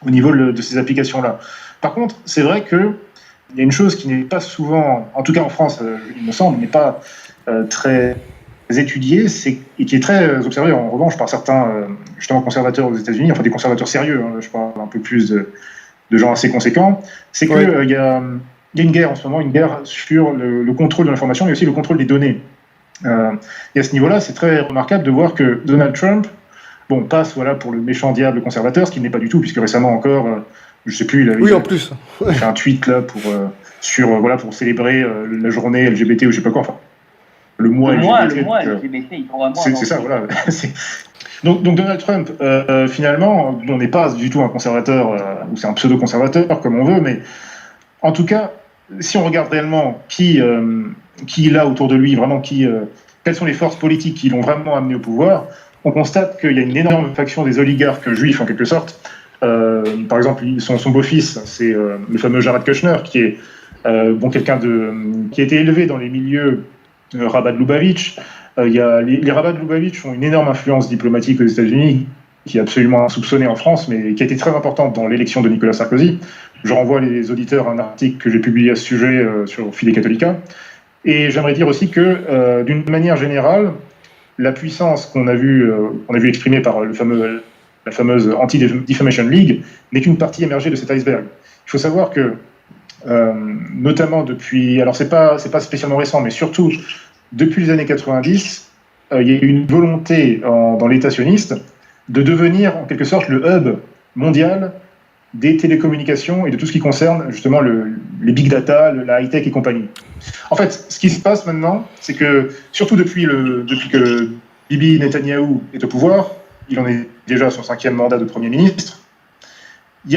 au niveau de ces applications-là. Par contre, c'est vrai qu'il y a une chose qui n'est pas souvent, en tout cas en France, il me semble, n'est pas très étudiée, et qui est très observée en revanche par certains justement conservateurs aux États-Unis, enfin des conservateurs sérieux, hein, je parle un peu plus de gens assez conséquents, c'est qu'il y a une guerre en ce moment, une guerre sur le contrôle de l'information, mais aussi le contrôle des données. Et à ce niveau-là, c'est très remarquable de voir que Donald Trump passe pour le méchant diable conservateur, ce qui n'est pas du tout, puisque récemment encore, je sais plus, il avait en plus. fait un tweet là pour célébrer la journée LGBT ou je sais pas quoi, enfin le mois LGBT, il prend un mois. C'est ça, voilà. Donc Donald Trump, finalement, on n'est pas du tout un conservateur, ou c'est un pseudo-conservateur, comme on veut, mais en tout cas, si on regarde réellement qui il a autour de lui, vraiment quelles sont les forces politiques qui l'ont vraiment amené au pouvoir, on constate qu'il y a une énorme faction des oligarques juifs, en quelque sorte. Par exemple, son beau-fils, c'est le fameux Jared Kushner, qui est quelqu'un qui a été élevé dans les milieux Rabat de Lubavitch. Les Rabat de Lubavitch ont une énorme influence diplomatique aux États-Unis, qui est absolument insoupçonnée en France, mais qui a été très importante dans l'élection de Nicolas Sarkozy. Je renvoie les auditeurs à un article que j'ai publié à ce sujet sur Fide Catholica. Et j'aimerais dire aussi que, d'une manière générale, la puissance qu'on a vu exprimée par la fameuse Anti-Defamation League n'est qu'une partie émergée de cet iceberg. Il faut savoir que, notamment depuis, alors c'est pas spécialement récent, mais surtout depuis les années 90, il y a eu une volonté dans l'État sioniste de devenir en quelque sorte le hub mondial des télécommunications et de tout ce qui concerne justement les big data, la high-tech et compagnie. En fait, ce qui se passe maintenant, c'est que, surtout depuis que Bibi Netanyahou est au pouvoir, il en est déjà à son 5e mandat de Premier ministre, il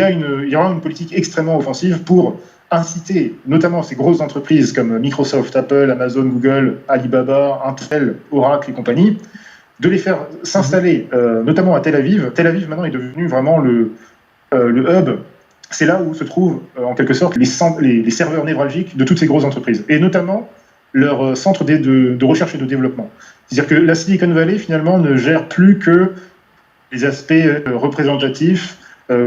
y aura une politique extrêmement offensive pour inciter notamment ces grosses entreprises comme Microsoft, Apple, Amazon, Google, Alibaba, Intel, Oracle et compagnie, de les faire s'installer notamment à Tel Aviv. Tel Aviv maintenant est devenu vraiment le hub. C'est là où se trouvent en quelque sorte les serveurs névralgiques de toutes ces grosses entreprises, et notamment leur centre de recherche et de développement. C'est-à-dire que la Silicon Valley finalement ne gère plus que les aspects représentatifs,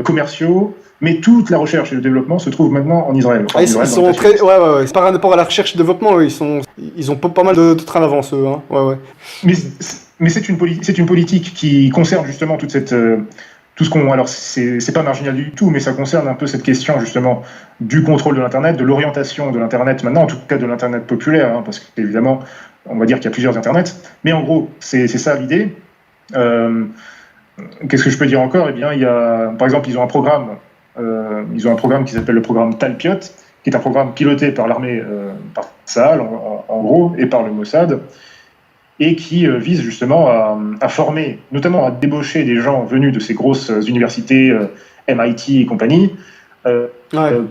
commerciaux, mais toute la recherche et le développement se trouve maintenant en Israël. Enfin, ils sont très... Ouais. Par rapport à la recherche et développement, ils ont pas mal de train d'avance, eux. Hein. Ouais. Mais c'est une politique qui concerne justement toute cette... tout ce qu'on... Alors, c'est pas marginal du tout, mais ça concerne un peu cette question, justement, du contrôle de l'Internet, de l'orientation de l'Internet, maintenant, en tout cas de l'Internet populaire, hein, parce qu'évidemment, on va dire qu'il y a plusieurs Internets. Mais en gros, c'est ça l'idée. Qu'est-ce que je peux dire encore ? Eh bien, par exemple, ils ont un programme qui s'appelle le programme Talpiot, qui est un programme piloté par l'armée, par Tsahal, en gros, et par le Mossad, et qui vise justement à former, notamment à débaucher des gens venus de ces grosses universités, MIT et compagnie,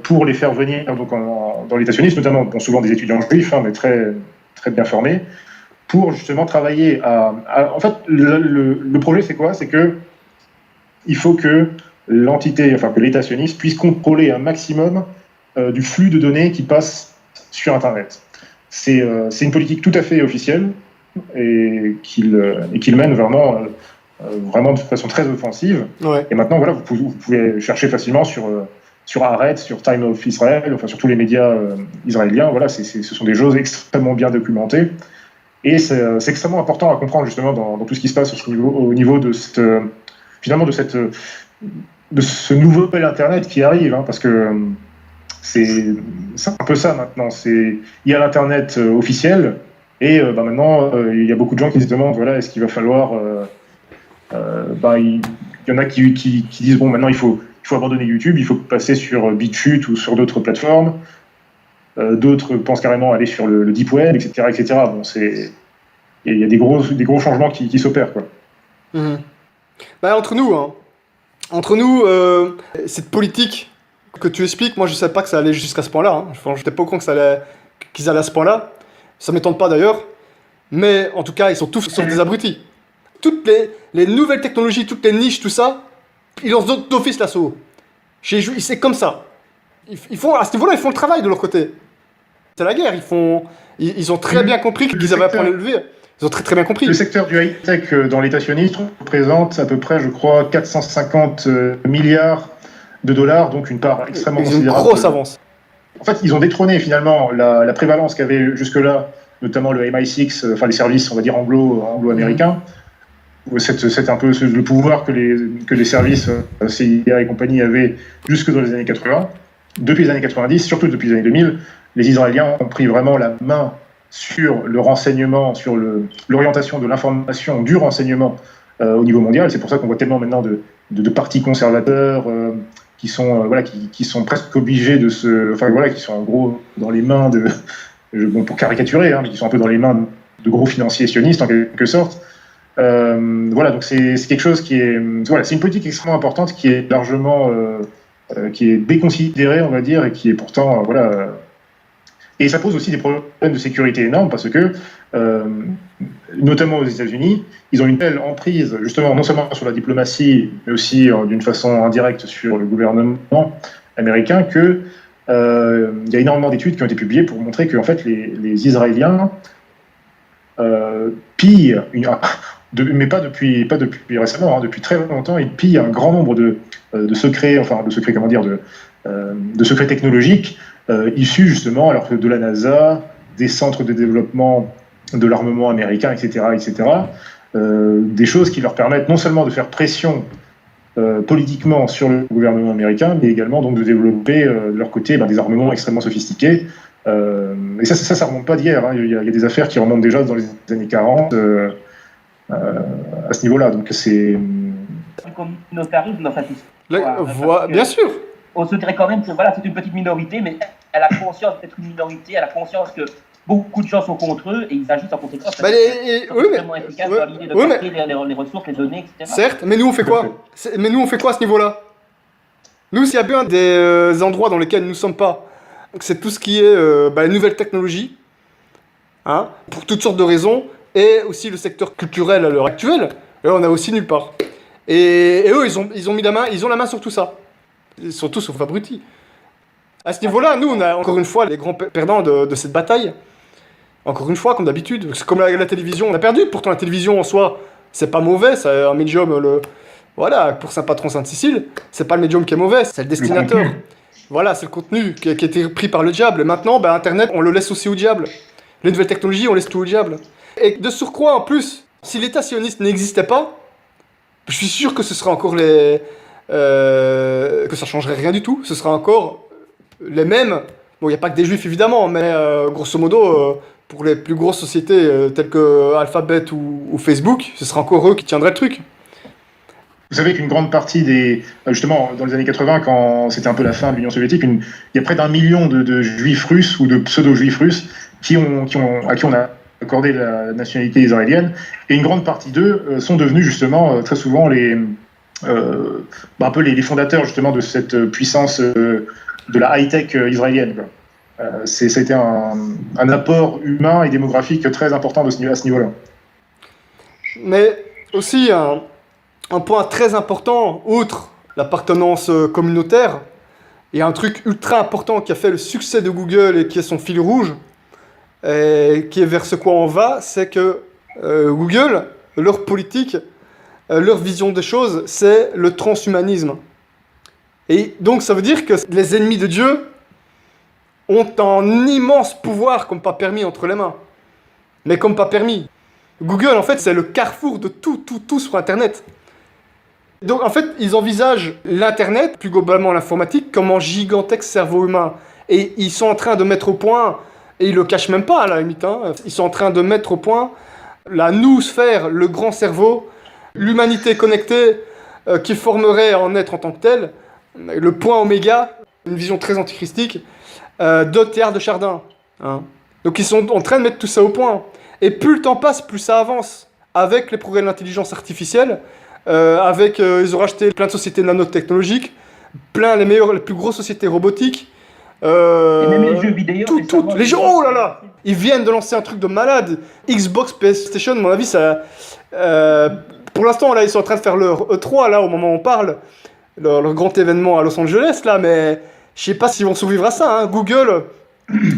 pour les faire venir donc, dans l'État sioniste, notamment souvent des étudiants juifs, mais très, très bien formés, pour justement travailler en fait, le projet, c'est quoi ? C'est que il faut que que l'État sioniste puisse contrôler un maximum du flux de données qui passe sur Internet. C'est une politique tout à fait officielle et qu'il mène vraiment de façon très offensive. Ouais. Et maintenant, voilà, vous pouvez chercher facilement sur Haaretz, sur Time of Israel, enfin sur tous les médias israéliens. Voilà, ce sont des choses extrêmement bien documentées. Et c'est extrêmement important à comprendre justement dans tout ce qui se passe au niveau de finalement de ce nouvel Internet qui arrive, hein, parce que c'est un peu ça maintenant. Il y a l'Internet officiel et maintenant il y a beaucoup de gens qui se demandent voilà, est-ce qu'il va falloir il y en a qui disent bon, maintenant il faut abandonner YouTube, il faut passer sur BitChute ou sur d'autres plateformes. D'autres pensent carrément aller sur le Deep Web, etc., etc. Bon, il y a des gros changements qui s'opèrent, quoi. Mmh. Entre nous, cette politique que tu expliques, moi je ne savais pas que ça allait jusqu'à ce point-là. Hein. Enfin, je n'étais pas au courant qu'ils allaient à ce point-là. Ça ne m'étonne pas d'ailleurs. Mais en tout cas, ils sont tous sauf des abrutis. Toutes les nouvelles technologies, toutes les niches, tout ça, ils lancent d'office l'assaut. C'est comme ça. Ils font, à ce niveau-là, ils font le travail de leur côté. C'est la guerre. Ils ont très bien compris qu'ils avaient à prendre le levier. Ils ont très bien compris. Le secteur du high-tech dans l'État sioniste représente à peu près, je crois, 450 milliards de dollars, donc une part extrêmement considérable. Une grosse avance. En fait, ils ont détrôné finalement la prévalence qu'avait jusque-là, notamment le MI6, enfin les services, on va dire, anglo-américains. C'est un peu le pouvoir que les services CIA et compagnie avaient jusque dans les années 80. Depuis les années 90, surtout depuis les années 2000, les Israéliens ont pris vraiment la main sur le renseignement, sur l'orientation de l'information, du renseignement au niveau mondial. C'est pour ça qu'on voit tellement maintenant de partis conservateurs qui sont presque obligés de qui sont en gros dans les mains pour caricaturer, hein, mais qui sont un peu dans les mains de gros financiers sionistes en quelque sorte. Donc c'est quelque chose qui est c'est une politique extrêmement importante qui est largement qui est déconsidérée, on va dire, et qui est pourtant et ça pose aussi des problèmes de sécurité énormes parce que notamment aux États-Unis, ils ont une telle emprise justement non seulement sur la diplomatie mais aussi d'une façon indirecte sur le gouvernement américain que il y a énormément d'études qui ont été publiées pour montrer que en fait les Israéliens pillent mais pas depuis récemment, hein, depuis très longtemps, ils pillent un grand nombre de secrets, de secrets technologiques issus justement alors de la NASA, des centres de développement de l'armement américain, etc., etc. Des choses qui leur permettent non seulement de faire pression politiquement sur le gouvernement américain, mais également donc de développer de leur côté des armements extrêmement sophistiqués. Et ça remonte pas d'hier. Hein. Il y a des affaires qui remontent déjà dans les années 40 à ce niveau-là. Donc c'est du communautarisme dans cette histoire. Bien sûr. On se dirait quand même que c'est une petite minorité, mais elle a conscience d'être une minorité, elle a conscience que beaucoup de gens sont contre eux et ils agissent en conséquence. C'est extrêmement efficace dans l'idée de capter les ressources, les données, etc. Certes, mais nous on fait quoi à ce niveau-là? Nous, s'il y a bien des endroits dans lesquels nous ne sommes pas, c'est tout ce qui est les nouvelles technologies, hein, pour toutes sortes de raisons, et aussi le secteur culturel à l'heure actuelle, là on a aussi nulle part. Et eux, ils ont mis la main sur tout ça. Ils sont tous sauf abrutis. À ce niveau-là, nous, on a encore une fois les grands perdants de cette bataille. Encore une fois, comme d'habitude. C'est comme la télévision, on a perdu. Pourtant, la télévision en soi, c'est pas mauvais. C'est un médium, pour Saint-Patron Sainte-Cécile, c'est pas le médium qui est mauvais, c'est le destinateur. Voilà, c'est le contenu qui a été pris par le diable. Et maintenant, Internet, on le laisse aussi au diable. Les nouvelles technologies, on laisse tout au diable. Et de surcroît, en plus, si l'État sioniste n'existait pas, je suis sûr que ce serait encore que ça changerait rien du tout. Ce sera encore les mêmes. Bon, il n'y a pas que des juifs évidemment, mais grosso modo, pour les plus grosses sociétés telles que Alphabet ou Facebook, ce sera encore eux qui tiendraient le truc. Vous savez qu'une grande partie justement, dans les années 80, quand c'était un peu la fin de l'Union soviétique, il y a près d'1 million de juifs russes ou de pseudo-juifs russes à qui on a accordé la nationalité israélienne. Et une grande partie d'eux sont devenus justement très souvent un peu les fondateurs justement de cette puissance de la high-tech israélienne, quoi. Ça a été un apport humain et démographique très important à ce niveau-là. Mais aussi un point très important, outre l'appartenance communautaire. Il y a un truc ultra important qui a fait le succès de Google et qui est son fil rouge, et qui est vers ce quoi on va, c'est que Google, leur politique, leur vision des choses, c'est le transhumanisme. Et donc ça veut dire que les ennemis de Dieu ont un immense pouvoir comme pas permis entre les mains. Mais comme pas permis. Google, en fait, c'est le carrefour de tout sur Internet. Donc, en fait, ils envisagent l'Internet, plus globalement l'informatique, comme un gigantesque cerveau humain. Et ils sont en train de mettre au point, et ils le cachent même pas à la limite, hein, ils sont en train de mettre au point la noosphère, le grand cerveau, l'humanité connectée qui formerait un être en tant que tel, le point oméga, une vision très antichristique, de Théard de Chardin. Hein. Donc ils sont en train de mettre tout ça au point. Et plus le temps passe, plus ça avance. Avec les progrès de l'intelligence artificielle, ils ont racheté plein de sociétés nanotechnologiques, les plus grosses sociétés robotiques. Et même les jeux vidéo. Les jeux, oh là là! Ils viennent de lancer un truc de malade. Xbox, PlayStation, à mon avis, ça... pour l'instant, là, ils sont en train de faire leur E3, là, au moment où on parle. Leur grand événement à Los Angeles, là, mais je sais pas s'ils vont survivre à ça. Hein. Google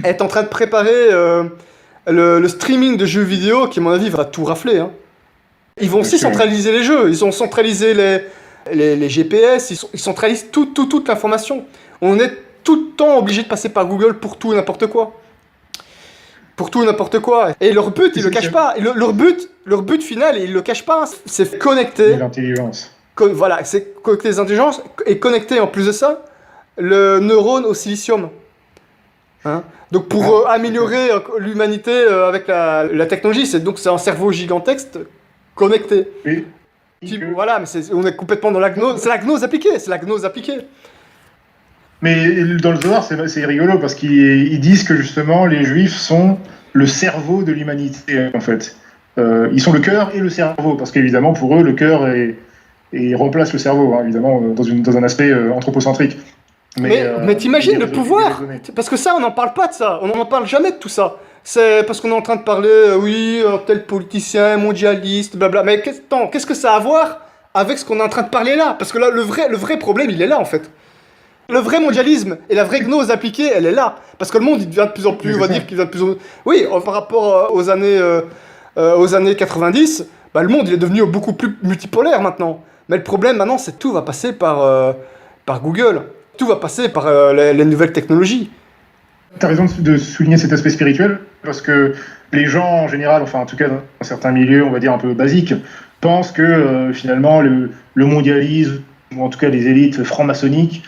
est en train de préparer le streaming de jeux vidéo qui, à mon avis, va tout rafler. Hein. Ils vont aussi centraliser les jeux. Ils ont centralisé les GPS. Ils centralisent toute l'information. On est tout le temps obligé de passer par Google pour tout et n'importe quoi. Pour tout et n'importe quoi. Et leur but, ils le cachent pas. Leur but final, ils le cachent pas. C'est connecter. L'intelligence. Voilà, c'est connecter les intelligences et connecter en plus de ça le neurone au silicium. Hein? Donc pour améliorer l'humanité avec la technologie, c'est un cerveau gigantesque connecté. Oui. Voilà, mais on est complètement dans la gnose. C'est la gnose appliquée. Mais dans le Zohar, c'est rigolo parce qu'ils disent que justement les Juifs sont le cerveau de l'humanité en fait. Ils sont le cœur et le cerveau parce qu'évidemment pour eux le cœur remplace le cerveau, hein, évidemment, dans un aspect anthropocentrique. Mais t'imagines le pouvoir? Parce que ça, on n'en parle pas de ça. On n'en parle jamais de tout ça. C'est parce qu'on est en train de parler, tel politicien, mondialiste, blabla. Mais qu'est-ce que ça a à voir avec ce qu'on est en train de parler là? Parce que là, le vrai problème, il est là, en fait. Le vrai mondialisme et la vraie gnose appliquée, elle est là. Parce que le monde, il devient de plus en plus, on va dire qu'il devient de plus en plus... Oui, par rapport aux années 90, le monde, il est devenu beaucoup plus multipolaire maintenant. Mais le problème maintenant, c'est que tout va passer par Google. Tout va passer par les nouvelles technologies. Tu as raison de souligner cet aspect spirituel, parce que les gens en général, enfin en tout cas dans certains milieux, on va dire un peu basiques, pensent que finalement le mondialisme, ou en tout cas les élites franc-maçonniques,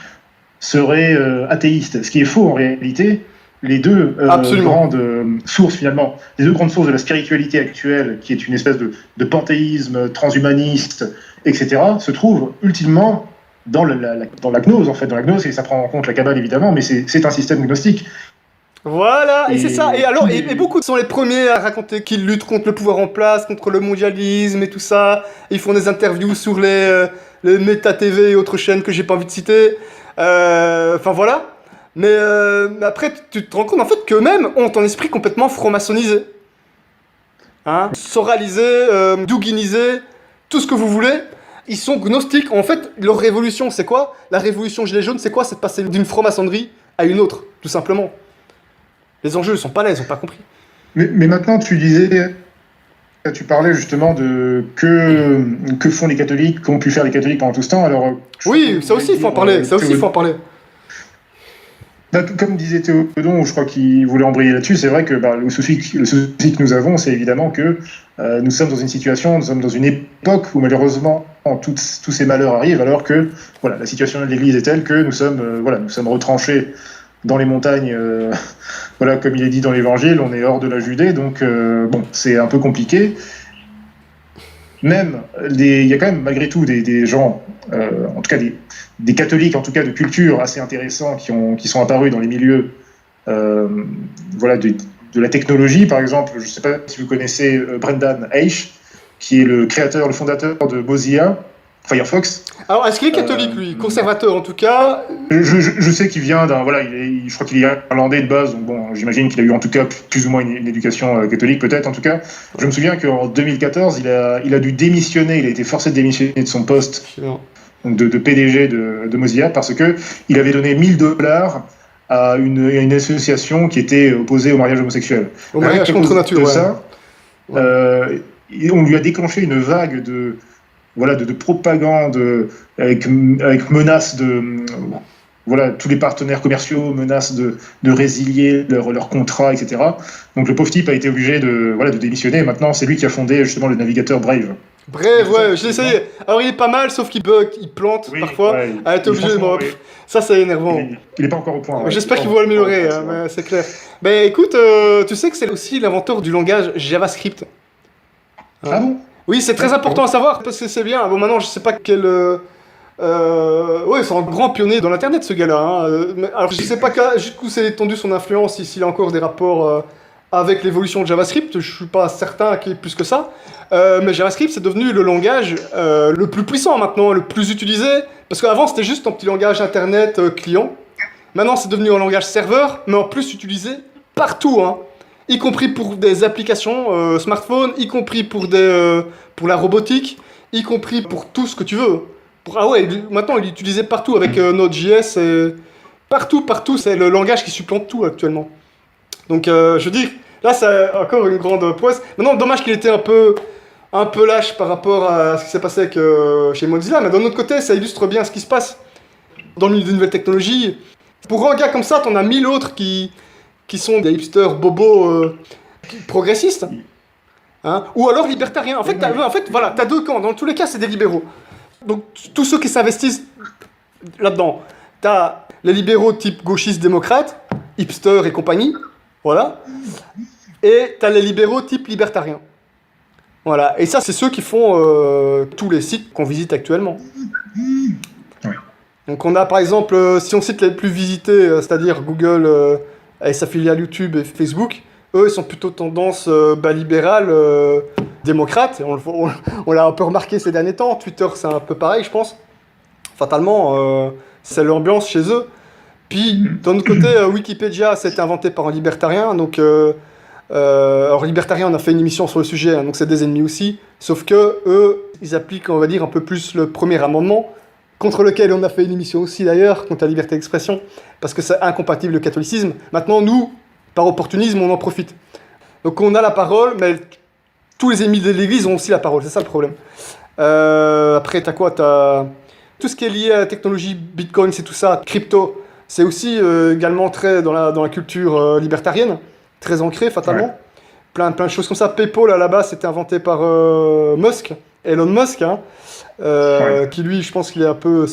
seraient athéistes. Ce qui est faux en réalité. Les deux grandes sources finalement, les deux grandes sources de la spiritualité actuelle, qui est une espèce de panthéisme transhumaniste, etc., se trouvent ultimement dans la gnose en fait. Dans la gnose, et ça prend en compte la Kabbale évidemment, mais c'est un système gnostique. Voilà, et c'est ça. Et beaucoup sont les premiers à raconter qu'ils luttent contre le pouvoir en place, contre le mondialisme et tout ça. Ils font des interviews sur les Meta TV et autres chaînes que j'ai pas envie de citer. Enfin voilà. Mais après, tu te rends compte en fait qu'eux-mêmes ont un esprit complètement franc-maçonnisé. Hein? Soralisé, douginisé, tout ce que vous voulez. Ils sont gnostiques. En fait, leur révolution, c'est quoi? La révolution gilet jaune, c'est quoi? C'est de passer d'une franc-maçonnerie à une autre, tout simplement. Les enjeux ne sont pas là, ils n'ont pas compris. Mais maintenant, tu parlais justement de que font les catholiques, qu'ont pu faire les catholiques pendant tout ce temps. Alors, oui, ça aussi, il faut en parler. Comme disait Théodon, je crois qu'il voulait embrayer là-dessus, c'est vrai que le souci que nous avons, c'est évidemment que nous sommes dans une situation, nous sommes dans une époque où malheureusement tous ces malheurs arrivent, alors que voilà, la situation de l'Église est telle que nous sommes retranchés dans les montagnes, voilà, comme il est dit dans l'Évangile, on est hors de la Judée, donc c'est un peu compliqué. Même, il y a quand même malgré tout des gens, en tout cas des catholiques, en tout cas de culture assez intéressants qui sont apparus dans les milieux de la technologie. Par exemple, je ne sais pas si vous connaissez Brendan Eich, qui est le fondateur de Mozilla, Firefox. Alors, est-ce qu'il est catholique, lui? Conservateur, en tout cas? Je sais qu'il vient d'un... Voilà, je crois qu'il est irlandais de base, donc bon, j'imagine qu'il a eu en tout cas plus ou moins une éducation catholique, peut-être, en tout cas. Je me souviens qu'en 2014, il a dû démissionner, il a été forcé de démissionner de son poste donc de PDG de Mozilla, parce que il avait donné $1000 à une association qui était opposée au mariage homosexuel. Au mariage contre nature, ouais. Ça, on lui a déclenché une vague de propagande avec menace de tous les partenaires commerciaux menacent de résilier leur contrat, etc. Donc le pauvre type a été obligé de démissionner. Et maintenant, c'est lui qui a fondé justement le navigateur Brave. Bref, ouais, je l'ai essayé. Alors il est pas mal, sauf qu'il bug, il plante parfois. Ouais, Ah, t'es obligé. Bon, ça, c'est énervant. Il est pas encore au point. Ouais. J'espère qu'il va l'améliorer, mais c'est clair. Ben écoute, tu sais que c'est aussi l'inventeur du langage JavaScript. Ah bon? Oui, c'est très important à savoir parce que c'est bien. Bon, maintenant, je sais pas quel. Ouais, c'est un grand pionnier dans l'internet, ce gars-là. Hein. Alors, je sais pas jusqu'où s'est étendue son influence, s'il a encore des rapports avec l'évolution de JavaScript. Je suis pas certain qu'il y ait plus que ça. Mais JavaScript, c'est devenu le langage le plus puissant maintenant, le plus utilisé. Parce qu'avant, c'était juste un petit langage internet client. Maintenant, c'est devenu un langage serveur, mais en plus utilisé partout, hein. Y compris pour des applications smartphone, y compris pour la robotique, y compris pour tout ce que tu veux. Maintenant, il est utilisé partout avec Node.js. Partout, c'est le langage qui supplante tout actuellement. Donc, je dis, là, c'est encore une grande prouesse. Maintenant, dommage qu'il était un peu lâche par rapport à ce qui s'est passé chez Mozilla, mais d'un autre côté, ça illustre bien ce qui se passe dans l'univers des nouvelles technologies. Pour un gars comme ça, t'en as 1000 autres qui sont des hipsters bobos progressistes, hein, ou alors libertariens. En fait, t'as deux camps. Dans tous les cas, c'est des libéraux. Donc, tous ceux qui s'investissent là-dedans, t'as les libéraux type gauchistes démocrates, hipsters et compagnie, voilà, et t'as les libéraux type libertariens. Voilà, et ça, c'est ceux qui font tous les sites qu'on visite actuellement. Oui. Donc, on a par exemple, si on cite les plus visités, c'est-à-dire Google et sa filiale YouTube et Facebook, eux, ils sont plutôt tendance libérale, démocrate. On l'a un peu remarqué ces derniers temps. Twitter, c'est un peu pareil, je pense. Fatalement, c'est l'ambiance chez eux. Puis, d'un autre côté, Wikipédia, c'était inventé par un libertarien. Donc, alors, libertarien, on a fait une émission sur le sujet, hein, donc c'est des ennemis aussi. Sauf que eux, ils appliquent, on va dire, un peu plus le premier amendement, contre lequel on a fait une émission aussi d'ailleurs, contre la liberté d'expression, parce que c'est incompatible le catholicisme. Maintenant, nous, par opportunisme, on en profite. Donc on a la parole, mais tous les ennemis de l'Église ont aussi la parole, c'est ça le problème. Après, t'as tout ce qui est lié à la technologie, Bitcoin, c'est tout ça, crypto, c'est aussi également très dans la culture libertarienne, très ancré fatalement. Ouais. Plein de choses comme ça. PayPal, à la base, c'était inventé par Elon Musk, hein. Qui lui, je pense qu'il est un peu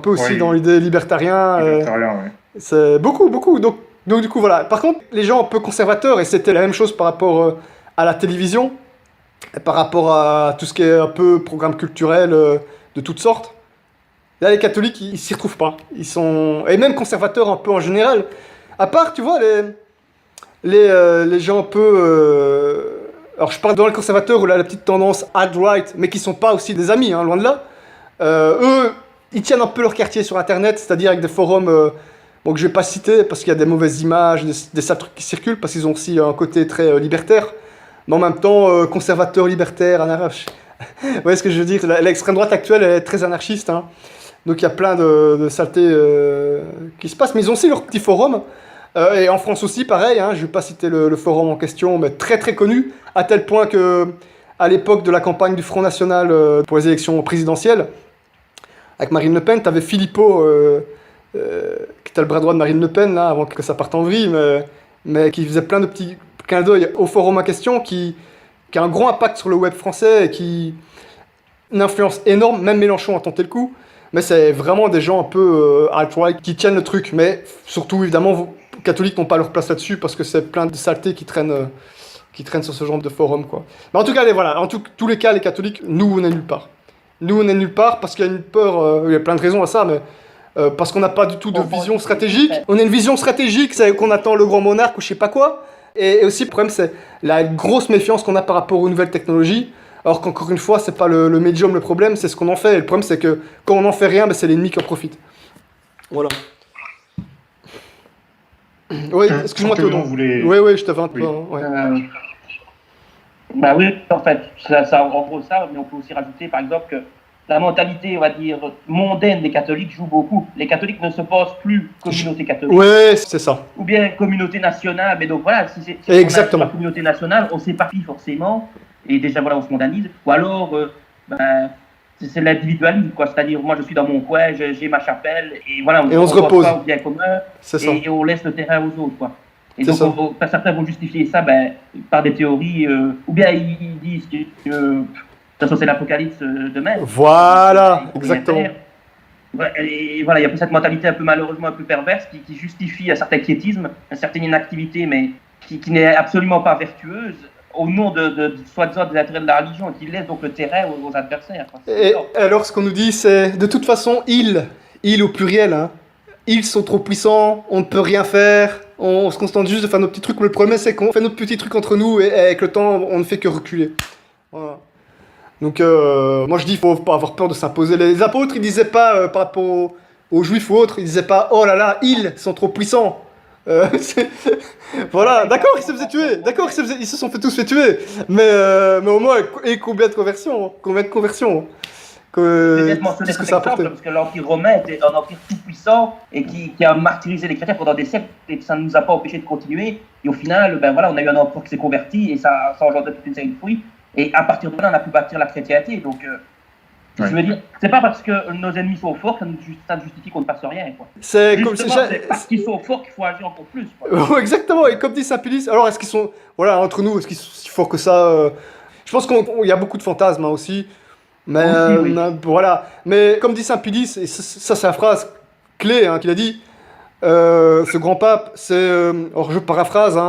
aussi dans l'idée libertarien. Ouais. C'est beaucoup. Donc du coup, voilà. Par contre, les gens un peu conservateurs, et c'était la même chose par rapport à la télévision, par rapport à tout ce qui est un peu programme culturel de toutes sortes. Là, les catholiques, ils s'y retrouvent pas. Ils sont... Et même conservateurs un peu en général. À part, tu vois, les gens un peu... Alors, je parle dans les conservateurs où il y a la petite tendance alt-right, mais qui ne sont pas aussi des amis, hein, loin de là. Eux, ils tiennent un peu leur quartier sur Internet, c'est-à-dire avec des forums que je ne vais pas citer parce qu'il y a des mauvaises images, des sales trucs qui circulent, parce qu'ils ont aussi un côté très libertaire, mais en même temps conservateur, libertaire, anarchiste. Vous voyez ce que je veux dire? L'extrême droite actuelle elle est très anarchiste, hein. Donc il y a plein de saletés qui se passent, mais ils ont aussi leur petit forum. Et en France aussi, pareil, hein, je ne vais pas citer le forum en question, mais très très connu, à tel point que à l'époque de la campagne du Front National pour les élections présidentielles, avec Marine Le Pen, tu avais Philippot, qui était le bras droit de Marine Le Pen, là, avant que ça parte en vrille, mais qui faisait plein de petits clins d'œil au forum en question, qui a un gros impact sur le web français, et qui a une influence énorme, même Mélenchon a tenté le coup, mais c'est vraiment des gens un peu alt-right qui tiennent le truc, mais surtout, évidemment, les catholiques n'ont pas leur place là-dessus, parce que c'est plein de saletés qui traînent sur ce genre de forum, quoi. Mais en tout cas, voilà, tous les cas, les catholiques, nous, on est nulle part. Nous, on est nulle part parce qu'il y a une peur, il y a plein de raisons à ça, mais parce qu'on n'a pas du tout de vision stratégique. On a une vision stratégique, c'est qu'on attend le grand monarque ou je sais pas quoi. Et aussi, le problème, c'est la grosse méfiance qu'on a par rapport aux nouvelles technologies. Alors qu'encore une fois, c'est pas le médium le problème, c'est ce qu'on en fait. Et le problème, c'est que quand on n'en fait rien, c'est l'ennemi qui en profite. Voilà. Oui, excuse-moi, Théodore. Oui, je t'avais un peu... Ouais. Bah oui, en fait, ça, en gros ça, mais on peut aussi rajouter par exemple que la mentalité, on va dire, mondaine des catholiques joue beaucoup. Les catholiques ne se pensent plus communauté catholique. Ouais, c'est ça. Ou bien communauté nationale, mais donc voilà, si Exactement. on a la communauté nationale, on s'éparpille forcément, et déjà voilà, on se mondanise, ou alors c'est l'individualisme, quoi, c'est-à-dire moi je suis dans mon coin, j'ai ma chapelle, et voilà, on se repose. Pas au bien commun, et on laisse le terrain aux autres, quoi. Et c'est donc certains vont justifier ça par des théories, ou bien ils disent que de toute façon c'est l'apocalypse demain. Voilà, exactement. Et voilà, il y a cette mentalité un peu malheureusement un peu perverse qui justifie un certain quiétisme, une certaine inactivité, mais qui n'est absolument pas vertueuse, au nom de soi-disant des intérêts de la religion, et qui laisse donc le terrain aux adversaires. Et alors, ce qu'on nous dit, c'est de toute façon, ils au pluriel, hein, ils sont trop puissants, on ne peut rien faire, on se contente juste de faire nos petits trucs. Mais le problème, c'est qu'on fait nos petits trucs entre nous, et avec le temps, on ne fait que reculer. Voilà. Donc, moi je dis, il faut pas avoir peur de s'imposer. Les apôtres, ils disaient pas, par rapport aux juifs ou autres, ils disaient pas, oh là là, ils sont trop puissants. Voilà, d'accord, ils se faisaient tuer, d'accord, ils se sont tous fait tuer, mais au moins, et combien de conversions, Peut-être mentionner cet exemple, parce que l'Empire romain était un empire tout puissant et qui a martyrisé les chrétiens pendant des siècles, et ça ne nous a pas empêché de continuer. Et au final, voilà, on a eu un empereur qui s'est converti et ça engendre toute une série de fruits. Et à partir de là, on a pu bâtir la chrétienté. Donc, je veux dire, c'est pas parce que nos ennemis sont forts que ça justifie qu'on ne passe rien, quoi. C'est parce qu'ils sont forts qu'il faut agir encore plus, quoi. Exactement, et comme dit Saint-Pilice, alors est-ce qu'ils sont, voilà, entre nous, est-ce qu'ils sont si forts que ça Je pense qu'il y a beaucoup de fantasmes aussi, mais oui. voilà. Mais comme dit Saint-Pilice, et ça c'est la phrase clé qu'il a dit, ce grand pape, c'est, alors je paraphrase,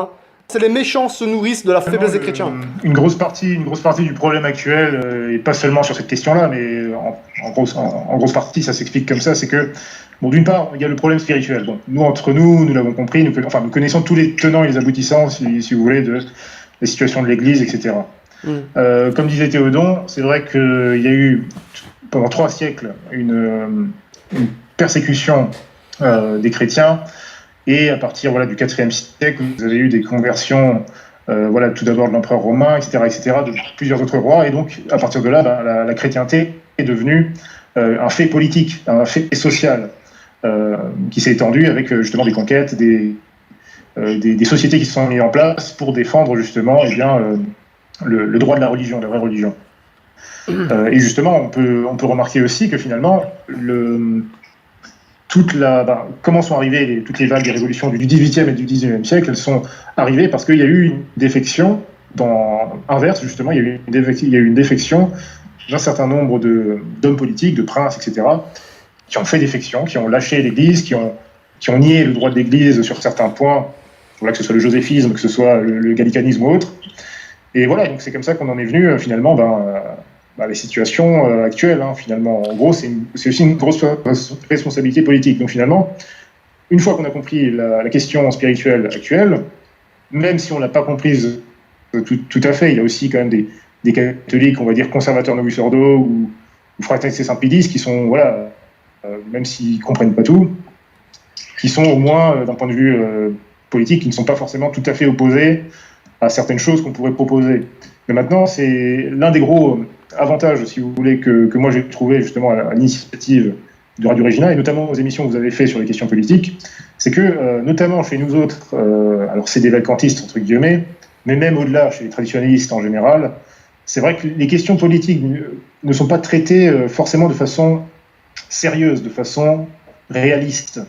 c'est les méchants se nourrissent de la faiblesse des chrétiens. Une grosse partie du problème actuel, et pas seulement sur cette question-là, mais en grosse partie, ça s'explique comme ça, c'est que, bon, d'une part, il y a le problème spirituel. Bon, nous, entre nous l'avons compris, nous connaissons tous les tenants et les aboutissants, si vous voulez, de la situation de l'Église, etc. Comme disait Théodon, c'est vrai qu'il y a eu, pendant 3 siècles, une persécution des chrétiens. Et à partir du IVe siècle, vous avez eu des conversions, tout d'abord de l'empereur romain, etc., de plusieurs autres rois. Et donc, à partir de là, la chrétienté est devenue un fait politique, un fait social, qui s'est étendu avec justement des conquêtes, des sociétés qui se sont mises en place pour défendre justement le droit de la religion, la vraie religion. Et justement, on peut remarquer aussi que finalement, comment sont arrivées toutes les vagues des révolutions du XVIIIe et du XIXe siècle, elles sont arrivées parce qu'il y a eu une défection inverse, justement, il y a eu une défection d'un certain nombre d'hommes politiques, de princes, etc., qui ont fait défection, qui ont lâché l'Église, qui ont nié le droit de l'Église sur certains points, que ce soit le joséphisme, que ce soit le gallicanisme ou autre. Et voilà, donc c'est comme ça qu'on en est venu finalement les situations actuelles, finalement. En gros, c'est aussi une grosse responsabilité politique. Donc finalement, une fois qu'on a compris la question spirituelle actuelle, même si on ne l'a pas comprise tout à fait, il y a aussi quand même des catholiques, on va dire, conservateurs Novus Ordo ou Fraternités Saint-Pédis qui sont, même s'ils ne comprennent pas tout, qui sont au moins, d'un point de vue politique, qui ne sont pas forcément tout à fait opposés à certaines choses qu'on pourrait proposer. Mais maintenant, c'est l'un des gros avantages, si vous voulez, que moi j'ai trouvé justement à l'initiative de Radio Regina, et notamment aux émissions que vous avez faites sur les questions politiques, c'est que, notamment chez nous autres, alors c'est des vacantistes, entre guillemets, mais même au-delà, chez les traditionnalistes en général, c'est vrai que les questions politiques ne sont pas traitées forcément de façon sérieuse, de façon réaliste,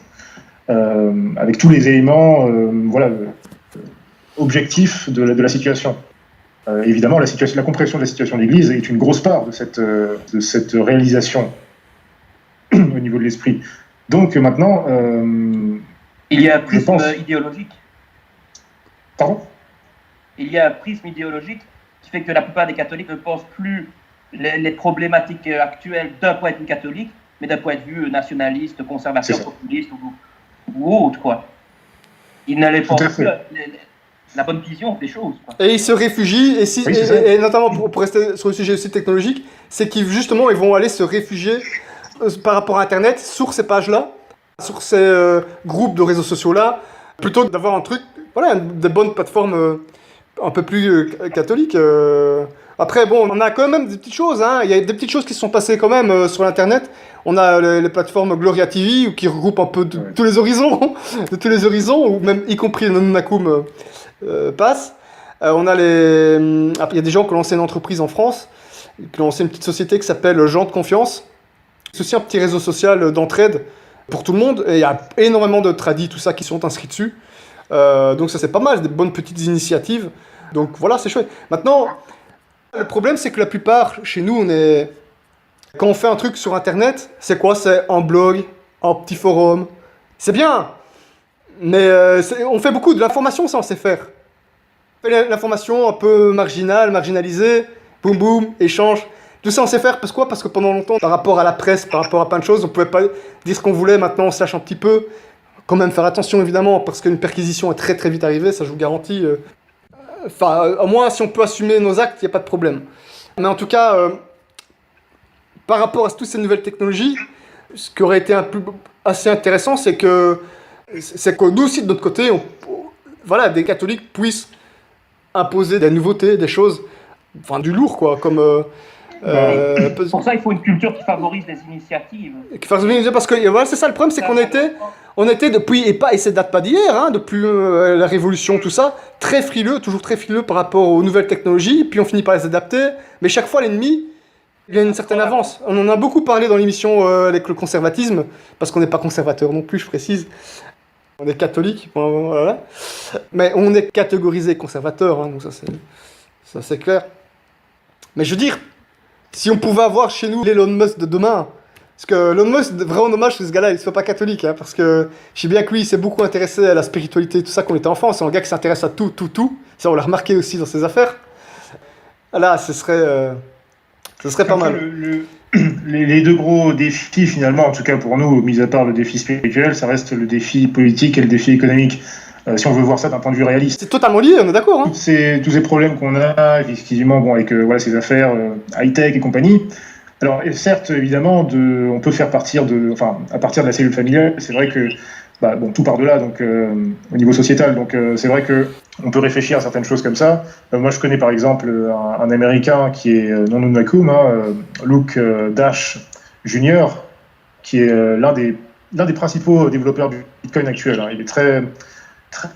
avec tous les éléments objectifs de la situation. Évidemment, la compréhension de la situation de l'Église est une grosse part de cette réalisation au niveau de l'esprit. Donc maintenant... il y a un prisme idéologique. Pardon ? Il y a un prisme idéologique qui fait que la plupart des catholiques ne pensent plus les problématiques actuelles d'un point de vue catholique, mais d'un point de vue nationaliste, conservateur, populiste ou autre, quoi. Ils ne les pensent plus la bonne vision des choses, quoi. Et ils se réfugient, et notamment pour rester sur le sujet aussi technologique, c'est qu'ils justement ils vont aller se réfugier par rapport à Internet sur ces pages-là, sur ces groupes de réseaux sociaux-là, plutôt que d'avoir un truc, des bonnes plateformes un peu plus catholiques. Après, bon, on a quand même des petites choses, hein. Il y a des petites choses qui se sont passées quand même sur l'Internet. On a les plateformes Gloria TV qui regroupent un peu de tous les horizons, de tous les horizons, ou même y compris le Nonnakum passe. On a il y a des gens qui ont lancé une entreprise en France, qui ont lancé une petite société qui s'appelle Gens de Confiance. C'est aussi un petit réseau social d'entraide pour tout le monde. Et il y a énormément de tradis, tout ça, qui sont inscrits dessus. Donc ça, c'est pas mal, des bonnes petites initiatives. Donc voilà, c'est chouette. Maintenant, le problème, c'est que la plupart, chez nous, quand on fait un truc sur Internet, c'est quoi? C'est un blog, un petit forum. C'est bien, mais on fait beaucoup de l'information, ça, on sait faire. On fait l'information un peu marginalisée, boum boum, échange. Tout ça, on sait faire. Parce quoi? Parce que pendant longtemps, par rapport à la presse, par rapport à plein de choses, on pouvait pas dire ce qu'on voulait. Maintenant, on se lâche un petit peu. Quand même faire attention, évidemment, parce qu'une perquisition est très très vite arrivée, ça je vous garantis. Enfin, au moins, si on peut assumer nos actes, il n'y a pas de problème. Mais en tout cas, par rapport à toutes ces nouvelles technologies, ce qui aurait été assez intéressant, c'est que nous aussi, de notre côté, voilà, des catholiques puissent imposer des nouveautés, des choses, enfin du lourd, quoi, comme... Pour ça, il faut une culture qui favorise les initiatives. Parce que voilà, c'est ça le problème, c'est qu'on était depuis, et ça date pas d'hier, hein, depuis la révolution, tout ça, très frileux, toujours très frileux par rapport aux nouvelles technologies, puis on finit par les adapter, mais chaque fois l'ennemi, il a une certaine avance. On en a beaucoup parlé dans l'émission avec le conservatisme, parce qu'on n'est pas conservateur non plus, je précise. On est catholique, voilà. Mais on est catégorisé conservateur, hein, donc ça c'est clair. Mais je veux dire, si on pouvait avoir chez nous l'Elon Musk de demain, parce que Elon Musk, vraiment dommage que ce gars-là, il ne soit pas catholique, hein, parce que je sais bien que lui, il s'est beaucoup intéressé à la spiritualité, tout ça, quand il était enfant. C'est un gars qui s'intéresse à tout. Ça, on l'a remarqué aussi dans ses affaires. Là, ce serait pas mal. Les deux gros défis, finalement, en tout cas pour nous, mis à part le défi spirituel, ça reste le défi politique et le défi économique. Si on veut voir ça d'un point de vue réaliste. C'est totalement lié, on est d'accord. Hein. Tous ces problèmes qu'on a, effectivement, bon, avec voilà, ces affaires high-tech et compagnie. Alors, et certes, évidemment, on peut faire à partir de la cellule familiale. C'est vrai que tout part de là, donc au niveau sociétal. Donc, c'est vrai que on peut réfléchir à certaines choses comme ça. Moi, je connais par exemple un Américain qui est non Nonnakum, Luke Dash Jr., qui est l'un des principaux développeurs du Bitcoin actuel. Hein. Il est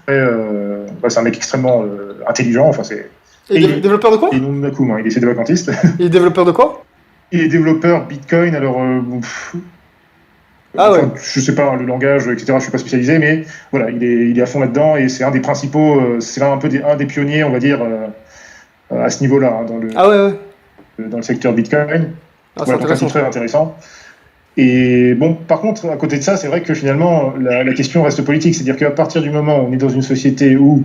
c'est un mec extrêmement intelligent. Enfin, il est développeur de quoi? Il est non Nonnakum, il est cédévacantiste. Il est développeur de quoi? Il est développeur Bitcoin, alors... ouais. Je sais pas, le langage, etc., je suis pas spécialisé, mais voilà, il est à fond là-dedans, et c'est un des principaux... c'est un des pionniers, on va dire, à ce niveau-là, hein, dans le secteur Bitcoin. Donc c'est très intéressant. Et bon, par contre, à côté de ça, c'est vrai que finalement, la question reste politique. C'est-à-dire qu'à partir du moment où on est dans une société où,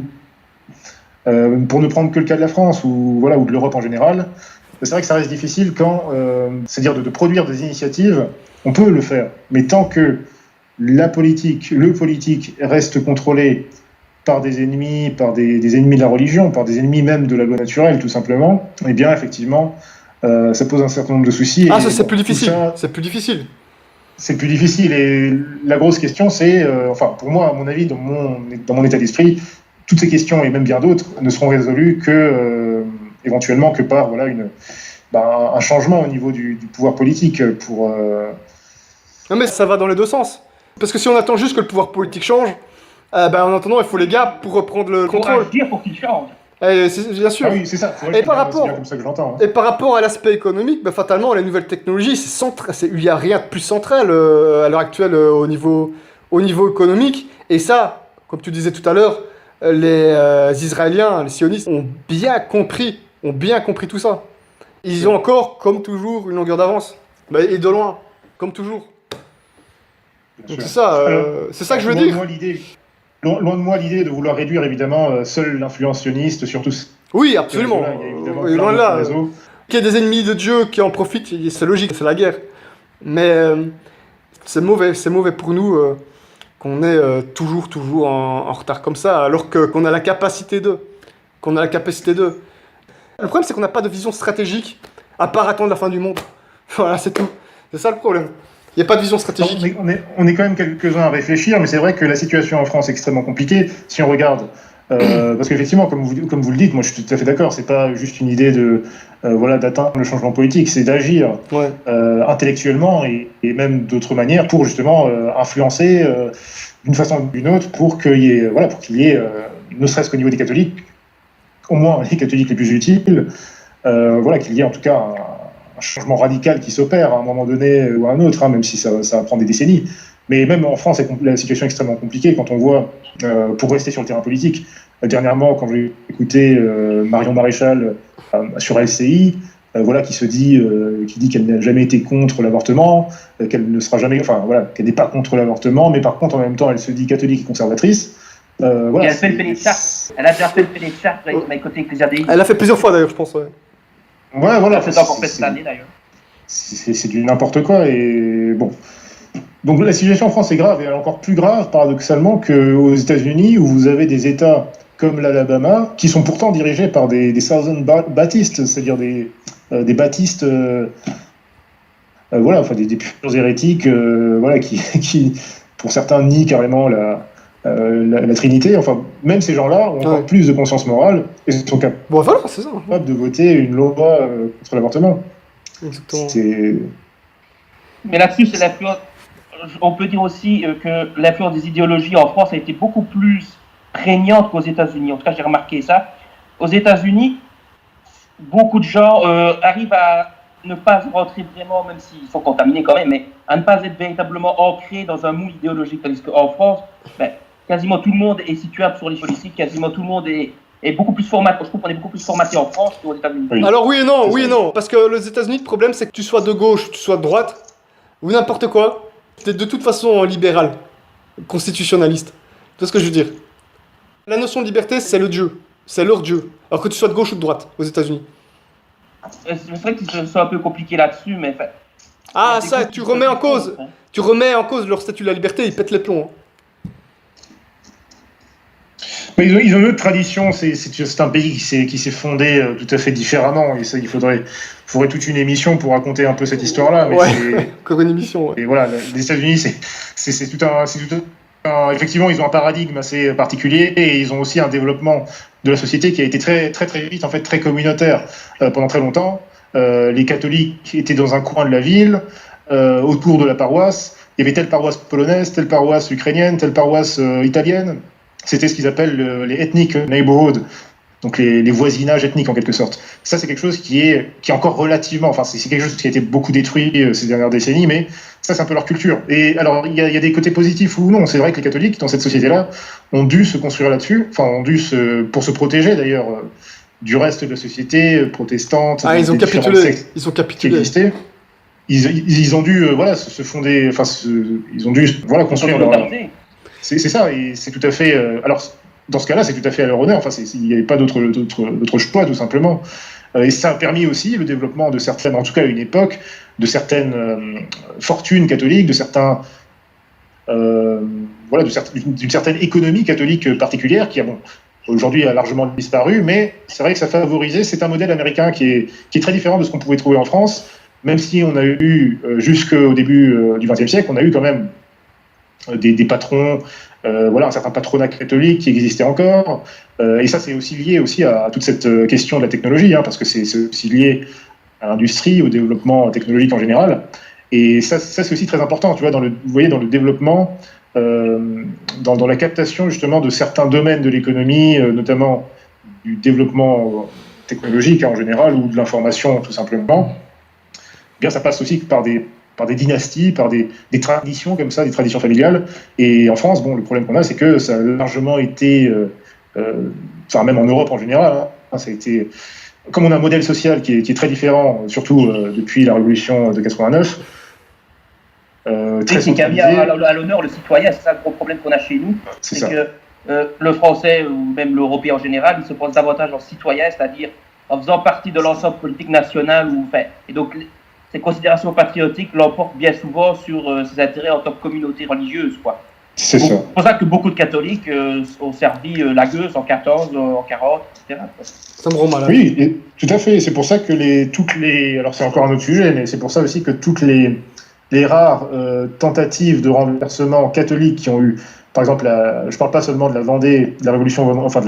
pour ne prendre que le cas de la France, ou de l'Europe en général, c'est vrai que ça reste difficile c'est-à-dire de produire des initiatives, on peut le faire. Mais tant que le politique reste contrôlé par des ennemis, des ennemis de la religion, par des ennemis même de la loi naturelle, tout simplement, eh bien, effectivement, ça pose un certain nombre de soucis. C'est plus difficile. C'est plus difficile. C'est plus difficile. Et la grosse question, c'est, pour moi, à mon avis, dans mon état d'esprit, toutes ces questions, et même bien d'autres, ne seront résolues éventuellement que par un changement au niveau du pouvoir politique pour... Non mais ça va dans les deux sens. Parce que si on attend juste que le pouvoir politique change, en attendant, il faut les gars pour reprendre le contrôle. Il faut agir pour qu'il change. Bien sûr. Ah oui, c'est ça. C'est vrai, c'est bien comme ça que je l'entends. Et par rapport à l'aspect économique, fatalement, les nouvelles technologies, il n'y a rien de plus central à l'heure actuelle au niveau économique. Et ça, comme tu disais tout à l'heure, les Israéliens, les sionistes, ont bien compris tout ça. Ils ont encore, comme toujours, une longueur d'avance. Et de loin, comme toujours. Donc c'est ça que je veux dire. Loin de moi l'idée de vouloir réduire évidemment seule l'influence sioniste, surtout. Oui, absolument. Loin de là. Qu'il y ait des ennemis de Dieu qui en profitent, c'est logique, c'est la guerre. Mais c'est mauvais pour nous qu'on est toujours en retard comme ça, alors qu'on a la capacité de. Le problème, c'est qu'on n'a pas de vision stratégique, à part attendre la fin du monde. Voilà, c'est tout. C'est ça le problème. Il n'y a pas de vision stratégique. On est quand même quelques-uns à réfléchir, mais c'est vrai que la situation en France est extrêmement compliquée. Si on regarde, parce qu'effectivement, comme vous le dites, moi je suis tout à fait d'accord, c'est pas juste une idée voilà, d'atteindre le changement politique, c'est d'agir Ouais. intellectuellement et même d'autres manières pour justement influencer d'une façon ou d'une autre pour qu'il y ait, voilà, pour qu'il y ait ne serait-ce qu'au niveau des catholiques, au moins les catholiques les plus utiles, voilà, qu'il y ait en tout cas un changement radical qui s'opère à un moment donné ou à un autre, hein, même si ça va prendre des décennies. Mais même en France, la situation est extrêmement compliquée quand on voit, pour rester sur le terrain politique, dernièrement, quand j'ai écouté Marion Maréchal sur LCI, voilà, qui dit qu'elle n'a jamais été contre l'avortement, qu'elle ne sera jamais, enfin voilà, qu'elle n'est pas contre l'avortement, mais par contre en même temps elle se dit catholique et conservatrice. Voilà, et elle fait le pédé de charte. Elle a déjà fait le pédé de charte avec mes côtés ecclésiastes. Elle l'a fait plusieurs fois d'ailleurs, je pense. Ouais. Ouais, voilà. C'est encore fait cette année d'ailleurs. C'est du n'importe quoi et bon. Donc la situation en France est grave et elle est encore plus grave paradoxalement qu'aux États-Unis où vous avez des États comme l'Alabama qui sont pourtant dirigés par des Southern Baptistes, c'est-à-dire des baptistes, voilà, enfin des purs hérétiques, voilà, qui pour certains nient carrément la Trinité. Enfin, même ces gens-là ont encore plus de conscience morale et sont Voilà, c'est ça. capables de voter une loi contre l'avortement. Exactement. Mais là-dessus, c'est l'influence. On peut dire aussi que l'influence des idéologies en France a été beaucoup plus prégnante qu'aux États-Unis. En tout cas, j'ai remarqué ça. Aux États-Unis, beaucoup de gens arrivent à ne pas rentrer vraiment, même s'ils sont contaminés quand même, mais à ne pas être véritablement ancrés dans un moule idéologique. Tandis qu'en France, quasiment tout le monde est situable sur les politiques, quasiment tout le monde est beaucoup plus formaté. Je trouve qu'on est beaucoup plus formaté en France qu'aux États-Unis. Oui. Alors oui et non, parce que les États-Unis, le problème c'est que tu sois de gauche, tu sois de droite, ou n'importe quoi, t'es de toute façon libéral, constitutionnaliste. Tu vois ce que je veux dire? La notion de liberté, c'est le Dieu, c'est leur Dieu, alors que tu sois de gauche ou de droite aux États-Unis. C'est vrai que c'est un peu compliqué là-dessus, mais... Ah ça, tu remets en cause leur statut de la liberté, ils pètent les plombs. Mais ils ont une autre tradition, c'est un pays qui s'est fondé tout à fait différemment, et ça, il faudrait toute une émission pour raconter un peu cette histoire-là. Mais encore une émission, ouais. Et voilà, les États-Unis, c'est tout un... Effectivement, ils ont un paradigme assez particulier, et ils ont aussi un développement de la société qui a été très, très, très vite, en fait, très communautaire pendant très longtemps. Les catholiques étaient dans un coin de la ville, autour de la paroisse. Il y avait telle paroisse polonaise, telle paroisse ukrainienne, telle paroisse italienne. C'était ce qu'ils appellent les ethnic neighborhoods, donc les voisinages ethniques en quelque sorte. Ça, c'est quelque chose qui est encore relativement, enfin c'est quelque chose qui a été beaucoup détruit ces dernières décennies, mais ça, c'est un peu leur culture. Et alors, il y a des côtés positifs ou non. C'est vrai que les catholiques, dans cette société-là, ont dû se construire là-dessus, enfin pour se protéger d'ailleurs du reste de la société protestante. Ah, ils ont capitulé. Ils ont capitulé. Ils ont dû se fonder, enfin ils ont dû construire leur... C'est ça, et c'est tout à fait... alors, dans ce cas-là, c'est tout à fait à leur honneur. Enfin, il n'y avait pas d'autre choix, tout simplement. Et ça a permis aussi le développement de certaines, en tout cas à une époque, de certaines fortunes catholiques, de certains... d'une certaine économie catholique particulière qui, aujourd'hui a largement disparu, mais c'est vrai que ça favorisait... C'est un modèle américain qui est très différent de ce qu'on pouvait trouver en France, même si on a eu, jusqu'au début du XXe siècle, on a eu quand même des patrons, un certain patronat catholique qui existait encore, et ça c'est aussi lié aussi à toute cette question de la technologie, parce que c'est aussi lié à l'industrie, au développement technologique en général, et ça c'est aussi très important, tu vois, vous voyez, dans le développement, dans la captation justement de certains domaines de l'économie, notamment du développement technologique en général, ou de l'information tout simplement, eh bien ça passe aussi par des dynasties, par des traditions comme ça, des traditions familiales. Et en France, le problème qu'on a, c'est que ça a largement été, même en Europe en général, ça a été, comme on a un modèle social qui est très différent, surtout depuis la Révolution de 89, très qui a mis à l'honneur le citoyen, c'est ça le gros problème qu'on a chez nous, c'est que le Français, ou même l'Européen en général, il se pense davantage en citoyen, c'est-à-dire en faisant partie de l'ensemble politique national, et donc ces considérations patriotiques l'emportent bien souvent sur ses intérêts en tant que communauté religieuse, quoi. C'est ça. C'est pour ça que beaucoup de catholiques ont servi la gueuse en 14, en 40, etc. Ça me rend malade. Oui, tout à fait. C'est pour ça que alors c'est encore un autre sujet, mais c'est pour ça aussi que toutes les rares tentatives de renversement catholiques qui ont eu, par exemple, je ne parle pas seulement de la Vendée, de la Révolution, enfin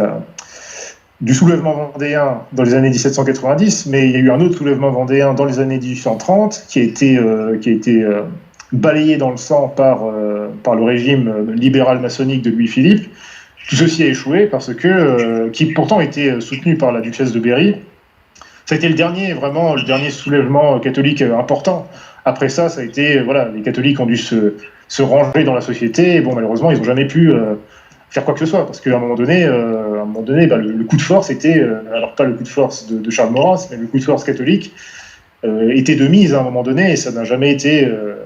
du soulèvement vendéen dans les années 1790, mais il y a eu un autre soulèvement vendéen dans les années 1830 qui a été balayé dans le sang par le régime libéral maçonnique de Louis-Philippe. Tout ceci a échoué parce que, qui pourtant était soutenu par la duchesse de Berry. Ça a été le dernier soulèvement catholique important. Après ça, ça a été, voilà, les catholiques ont dû se ranger dans la société. Et bon, malheureusement, ils n'ont jamais pu faire quoi que ce soit, parce qu'à un moment donné, le coup de force était, alors pas le coup de force de Charles Maurras, mais le coup de force catholique était de mise à un moment donné, et ça n'a jamais été le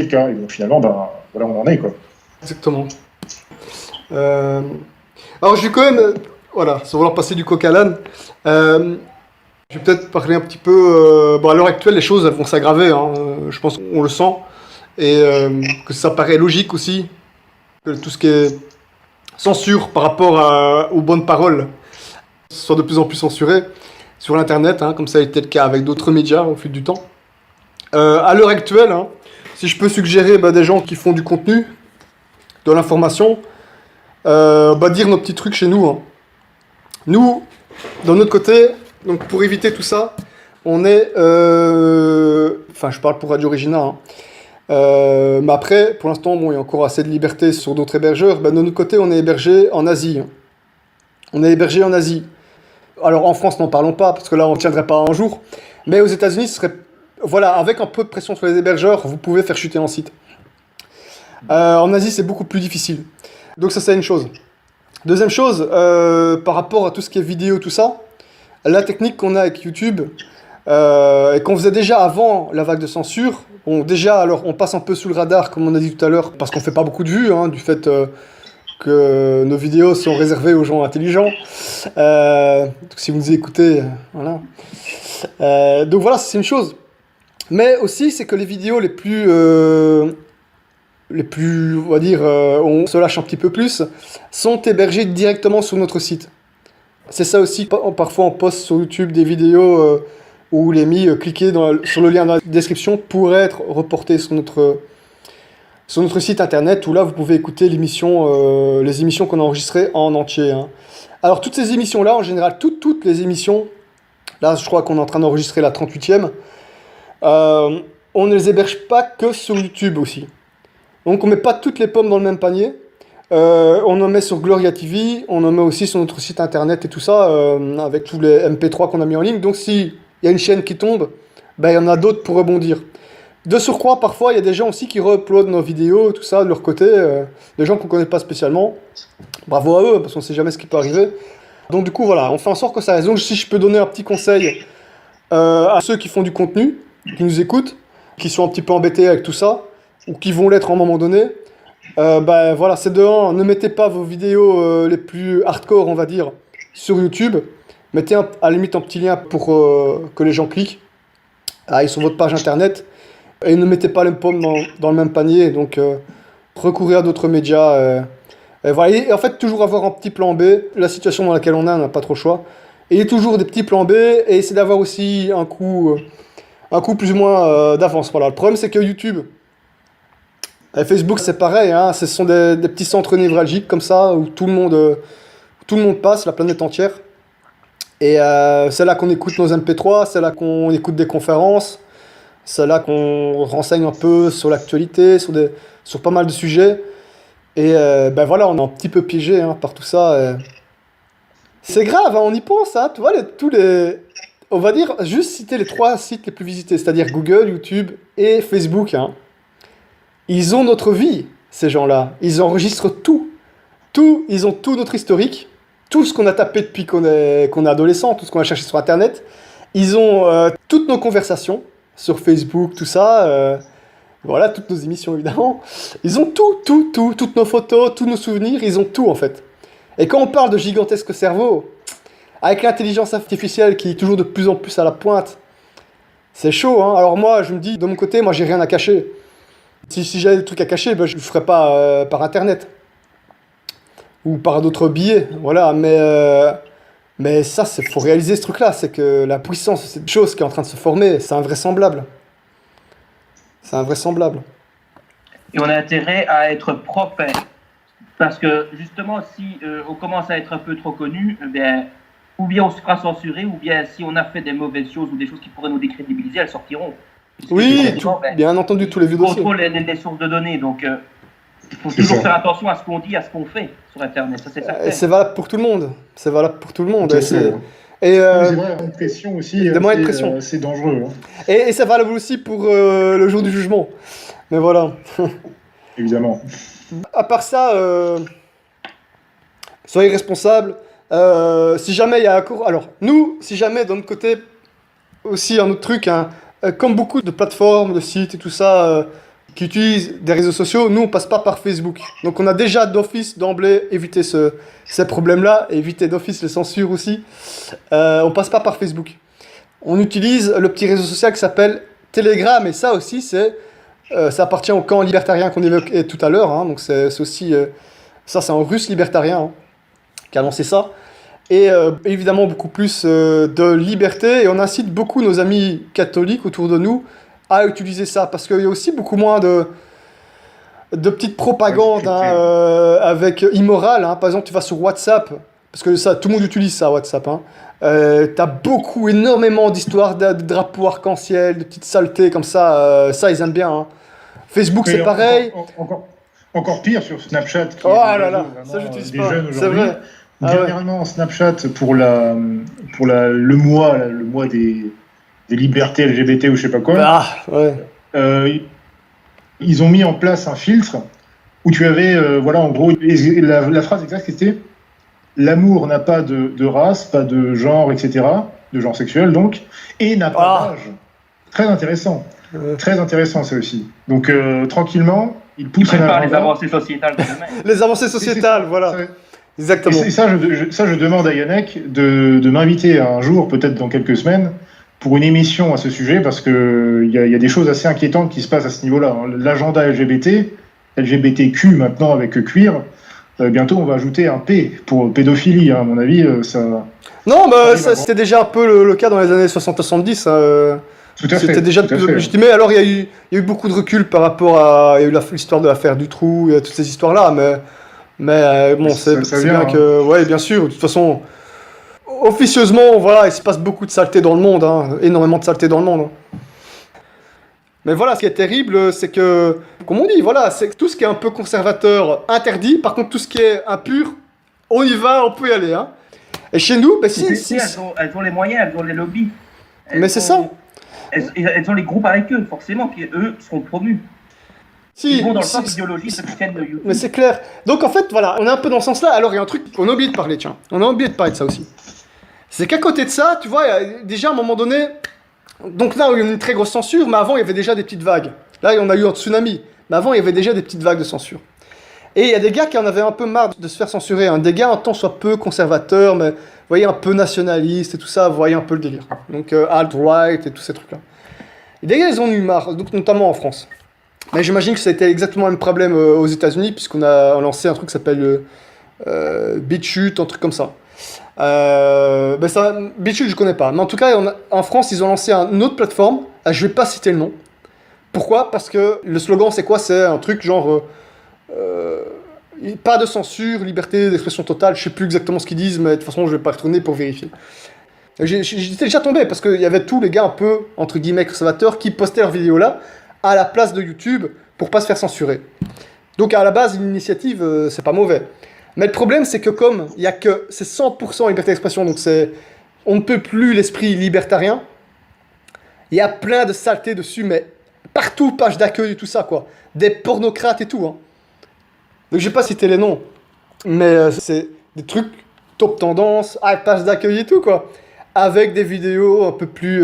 cas. Et donc finalement, voilà où on en est, quoi. Exactement. Alors je vais quand même, voilà, sans vouloir passer du coq à l'âne, je vais peut-être parler un petit peu. À l'heure actuelle, les choses elles vont s'aggraver, hein, je pense qu'on le sent, et que ça paraît logique aussi, que tout ce qui est censure par rapport aux bonnes paroles soit de plus en plus censuré sur l'internet, hein, comme ça a été le cas avec d'autres médias au fil du temps. À l'heure actuelle, hein, si je peux suggérer des gens qui font du contenu, de l'information, dire nos petits trucs chez nous. Hein. Nous, de notre côté, donc pour éviter tout ça, on est... je parle pour Radio Regina, hein. Mais après, pour l'instant, il y a encore assez de liberté sur d'autres hébergeurs. De notre côté, on est hébergé en Asie. Hein. On est hébergé en Asie. Alors en France, n'en parlons pas, parce que là, on ne tiendrait pas un jour. Mais aux États-Unis, ce serait... Voilà, avec un peu de pression sur les hébergeurs, vous pouvez faire chuter un site. En Asie, c'est beaucoup plus difficile. Donc ça, c'est une chose. Deuxième chose, par rapport à tout ce qui est vidéo, tout ça, la technique qu'on a avec YouTube, et qu'on faisait déjà avant la vague de censure, alors on passe un peu sous le radar, comme on a dit tout à l'heure, parce qu'on fait pas beaucoup de vues, hein, du fait que nos vidéos sont réservées aux gens intelligents. Donc si vous nous écoutez, voilà. Donc voilà, c'est une chose. Mais aussi, c'est que les vidéos les plus, on va dire, on se lâche un petit peu plus, sont hébergées directement sur notre site. C'est ça aussi, parfois on poste sur YouTube des vidéos où il est mis, cliquez sur le lien dans la description pour être reporté sur notre site internet, où là vous pouvez écouter les émissions qu'on a enregistrées en entier. Hein. Alors toutes ces émissions-là, en général, toutes les émissions, là je crois qu'on est en train d'enregistrer la 38e, on ne les héberge pas que sur YouTube aussi. Donc on ne met pas toutes les pommes dans le même panier. On en met sur Gloria TV, on en met aussi sur notre site internet et tout ça, avec tous les MP3 qu'on a mis en ligne. Donc s'il y a une chaîne qui tombe, il y en a d'autres pour rebondir. De surcroît, parfois, il y a des gens aussi qui re-uploadent nos vidéos, tout ça, de leur côté, des gens qu'on ne connaît pas spécialement. Bravo à eux, parce qu'on ne sait jamais ce qui peut arriver. Donc du coup, voilà, on fait en sorte que ça reste. Donc si je peux donner un petit conseil à ceux qui font du contenu, qui nous écoutent, qui sont un petit peu embêtés avec tout ça, ou qui vont l'être à un moment donné, voilà, c'est de 1, ne mettez pas vos vidéos les plus hardcore, on va dire, sur YouTube. Mettez à la limite un petit lien pour que les gens cliquent. Ils sur votre page internet. Et ne mettez pas les pommes dans le même panier. Donc, recourez à d'autres médias. Et voilà. Et en fait, toujours avoir un petit plan B. La situation dans laquelle on n'a pas trop le choix. Et il y a toujours des petits plans B. Et essayez d'avoir aussi un coup plus ou moins d'avance. Voilà. Le problème, c'est que YouTube... Et Facebook, c'est pareil, hein, ce sont des petits centres névralgiques comme ça, où tout le monde passe, la planète entière. Et c'est là qu'on écoute nos MP3, c'est là qu'on écoute des conférences, c'est là qu'on renseigne un peu sur l'actualité, sur pas mal de sujets. Et voilà, on est un petit peu piégé par tout ça. C'est grave, hein, on y pense, hein, tu vois, on va dire, juste citer les 3 sites les plus visités, c'est-à-dire Google, YouTube et Facebook, hein. Ils ont notre vie, ces gens-là. Ils enregistrent tout. Ils ont tout notre historique, tout ce qu'on a tapé depuis qu'on est adolescent, tout ce qu'on a cherché sur Internet. Ils ont toutes nos conversations sur Facebook, tout ça. Voilà, toutes nos émissions, évidemment. Ils ont tout, toutes nos photos, tous nos souvenirs, ils ont tout, en fait. Et quand on parle de gigantesques cerveaux, avec l'intelligence artificielle qui est toujours de plus en plus à la pointe, c'est chaud, hein. Alors moi, je me dis, de mon côté, moi, j'ai rien à cacher. Si j'avais des trucs à cacher, je ne le ferais pas par Internet. Ou par d'autres billets, voilà. Mais ça, faut réaliser ce truc-là. C'est que la puissance de cette chose qui est en train de se former, c'est invraisemblable. C'est invraisemblable. Et on a intérêt à être propre Parce que justement, si on commence à être un peu trop connu, bien, ou bien on se fera censurer, ou bien si on a fait des mauvaises choses ou des choses qui pourraient nous décrédibiliser, elles sortiront. Puisque Oui, effectivement, ben, bien entendu, tous les vieux ils dossiers. contrôlent les sources de données, donc il faut C'est toujours ça. faire attention à ce qu'on dit, à ce qu'on fait sur Internet, ça c'est Et certain. c'est valable pour tout le monde. C'est valable pour tout le monde. Tout à Et fait. c'est, Oui, et, mais c'est vrai, une pression aussi, des moyens de pression. c'est dangereux, hein, et c'est valable aussi pour le jour du jugement. Mais voilà. évidemment. À part ça, soyez responsables. Si jamais il y a un cours. Alors, nous, si jamais, d'un autre côté, aussi un autre truc, hein, comme beaucoup de plateformes, de sites et tout ça, qui utilisent des réseaux sociaux, nous, on passe pas par Facebook. Donc, on a déjà d'office, d'emblée, évité ces problèmes-là, éviter d'office les censures aussi. On passe pas par Facebook. On utilise le petit réseau social qui s'appelle Telegram, et ça aussi, ça appartient au camp libertarien qu'on évoquait tout à l'heure. Hein, donc, c'est aussi. Ça, c'est un russe libertarien, hein, qui a lancé ça. Et évidemment beaucoup plus de liberté. Et on incite beaucoup nos amis catholiques autour de nous à utiliser ça. Parce qu'il y a aussi beaucoup moins de petites propagandes avec immorales. Hein. Par exemple, tu vas sur WhatsApp, parce que ça, tout le monde utilise ça, WhatsApp. Hein. T'as énormément d'histoires de drapeaux arc-en-ciel, de petites saletés comme ça. Ça, ils aiment bien. Hein. Facebook, c'est pareil. Encore pire sur Snapchat. Qui Oh est là le là, réseau ça vraiment j'utilise des pas. jeunes C'est aujourd'hui. vrai. Ah ouais. Dernièrement, Snapchat, pour le mois des libertés LGBT ou je sais pas quoi, Ah, ouais. ils ont mis en place un filtre où tu avais, voilà, en gros, la phrase exacte c'était l'amour n'a pas de race, pas de genre, etc., de genre sexuel donc, et n'a pas d'âge. Très intéressant. Très intéressant ça aussi. Donc tranquillement, ils poussent Prépare les avancées sociétales de demain. Les avancées sociétales, voilà. Exactement. Et ça, je demande à Yannick de m'inviter un jour, peut-être dans quelques semaines, pour une émission à ce sujet, parce qu'il y a des choses assez inquiétantes qui se passent à ce niveau-là. Hein. L'agenda LGBTQ maintenant avec queer, bientôt on va ajouter un P pour pédophilie, hein, à mon avis. Ça... Non, bah, c'était déjà un peu le cas dans les années 60-70. C'était déjà de plus en plus légitimé. Alors, il y a eu beaucoup de recul par rapport à. Il y a eu l'histoire de l'affaire Dutroux, il y a toutes ces histoires-là, mais bon, c'est bien que. Ouais, bien sûr, de toute façon, officieusement, voilà, il se passe beaucoup de saleté dans le monde, hein, énormément de saleté dans le monde. Hein. Mais voilà, ce qui est terrible, c'est que, comme on dit, voilà, c'est tout ce qui est un peu conservateur interdit, par contre, tout ce qui est impur, on y va, on peut y aller. Hein. Et chez nous, bah, elles ont les moyens, elles ont les lobbies. Mais c'est ça. Elles ont les groupes avec eux, forcément, qui eux seront promus. Ils vont dans le sens idéologique de chaîne de YouTube. Mais c'est clair. Donc en fait, voilà, on est un peu dans ce sens-là. Alors il y a un truc qu'on a oublié de parler, tiens. On a oublié de parler de ça aussi. C'est qu'à côté de ça, tu vois, il y a déjà à un moment donné. Donc là, il y a eu une très grosse censure, mais avant, il y avait déjà des petites vagues. Là, on a eu un tsunami. Mais avant, il y avait déjà des petites vagues de censure. Et il y a des gars qui en avaient un peu marre de se faire censurer. Hein. Des gars, en tant soit peu conservateurs, mais vous voyez, un peu nationalistes et tout ça, vous voyez un peu le délire. Donc alt-right et tous ces trucs-là. Et des gars, ils en ont eu marre, donc, notamment en France. Mais j'imagine que ça a été exactement le même problème aux États-Unis, puisqu'on a lancé un truc qui s'appelle BitChute, un truc comme ça. BitChute, je connais pas. Mais en tout cas, en France, ils ont lancé une autre plateforme. Je vais pas citer le nom. Pourquoi ? Parce que le slogan, c'est quoi ? C'est un truc genre pas de censure, liberté d'expression totale. Je sais plus exactement ce qu'ils disent, mais de toute façon, je vais pas retourner pour vérifier. J'étais déjà tombé parce qu'il y avait tous les gars un peu, entre guillemets, conservateurs qui postaient leurs vidéos là à la place de YouTube pour pas se faire censurer. Donc à la base, une initiative, c'est pas mauvais. Mais le problème, c'est que comme il y a que c'est 100% liberté d'expression, donc on ne peut plus l'esprit libertarien. Il y a plein de saletés dessus, mais partout, page d'accueil et tout ça, quoi. Des pornocrates et tout. Hein. Donc je vais pas citer les noms, mais c'est des trucs top tendance, page d'accueil et tout, quoi. Avec des vidéos un peu plus,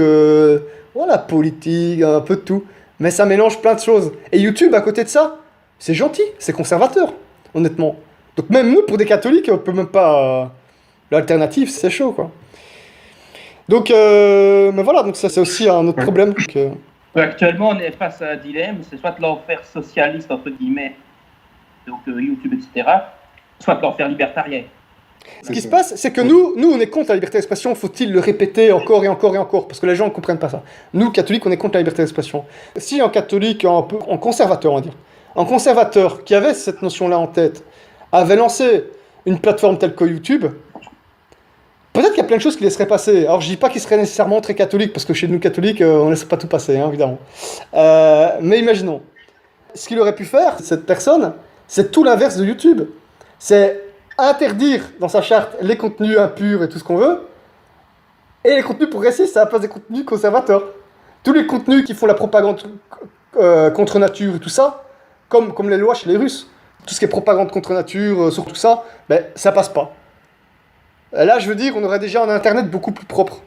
voilà, politiques, un peu de tout. Mais ça mélange plein de choses. Et YouTube, à côté de ça, c'est gentil, c'est conservateur, honnêtement. Donc même nous, pour des catholiques, on peut même pas... L'alternative, c'est chaud, quoi. Donc, mais voilà, donc ça, c'est aussi un autre problème. Donc, actuellement, on est face à un dilemme, c'est soit l'enfer socialiste, entre guillemets, donc YouTube, etc., soit l'enfer libertarien. Ce qui se passe, c'est que nous, on est contre la liberté d'expression, faut-il le répéter encore et encore et encore, parce que les gens ne comprennent pas ça. Nous, catholiques, on est contre la liberté d'expression. Si un catholique, en conservateur, on va dire, un conservateur qui avait cette notion-là en tête, avait lancé une plateforme telle que YouTube, peut-être qu'il y a plein de choses qui laisseraient passer. Alors je dis pas qu'il serait nécessairement très catholique, parce que chez nous catholiques, on ne laisse pas tout passer, hein, évidemment. Mais imaginons. Ce qu'il aurait pu faire, cette personne, c'est tout l'inverse de YouTube. C'est interdire dans sa charte les contenus impurs et tout ce qu'on veut, et les contenus progressistes à la place des contenus conservateurs. Tous les contenus qui font la propagande contre nature et tout ça, comme les lois chez les Russes, tout ce qui est propagande contre nature, sur tout ça, ben, ça passe pas. Et là, je veux dire, on aurait déjà un Internet beaucoup plus propre.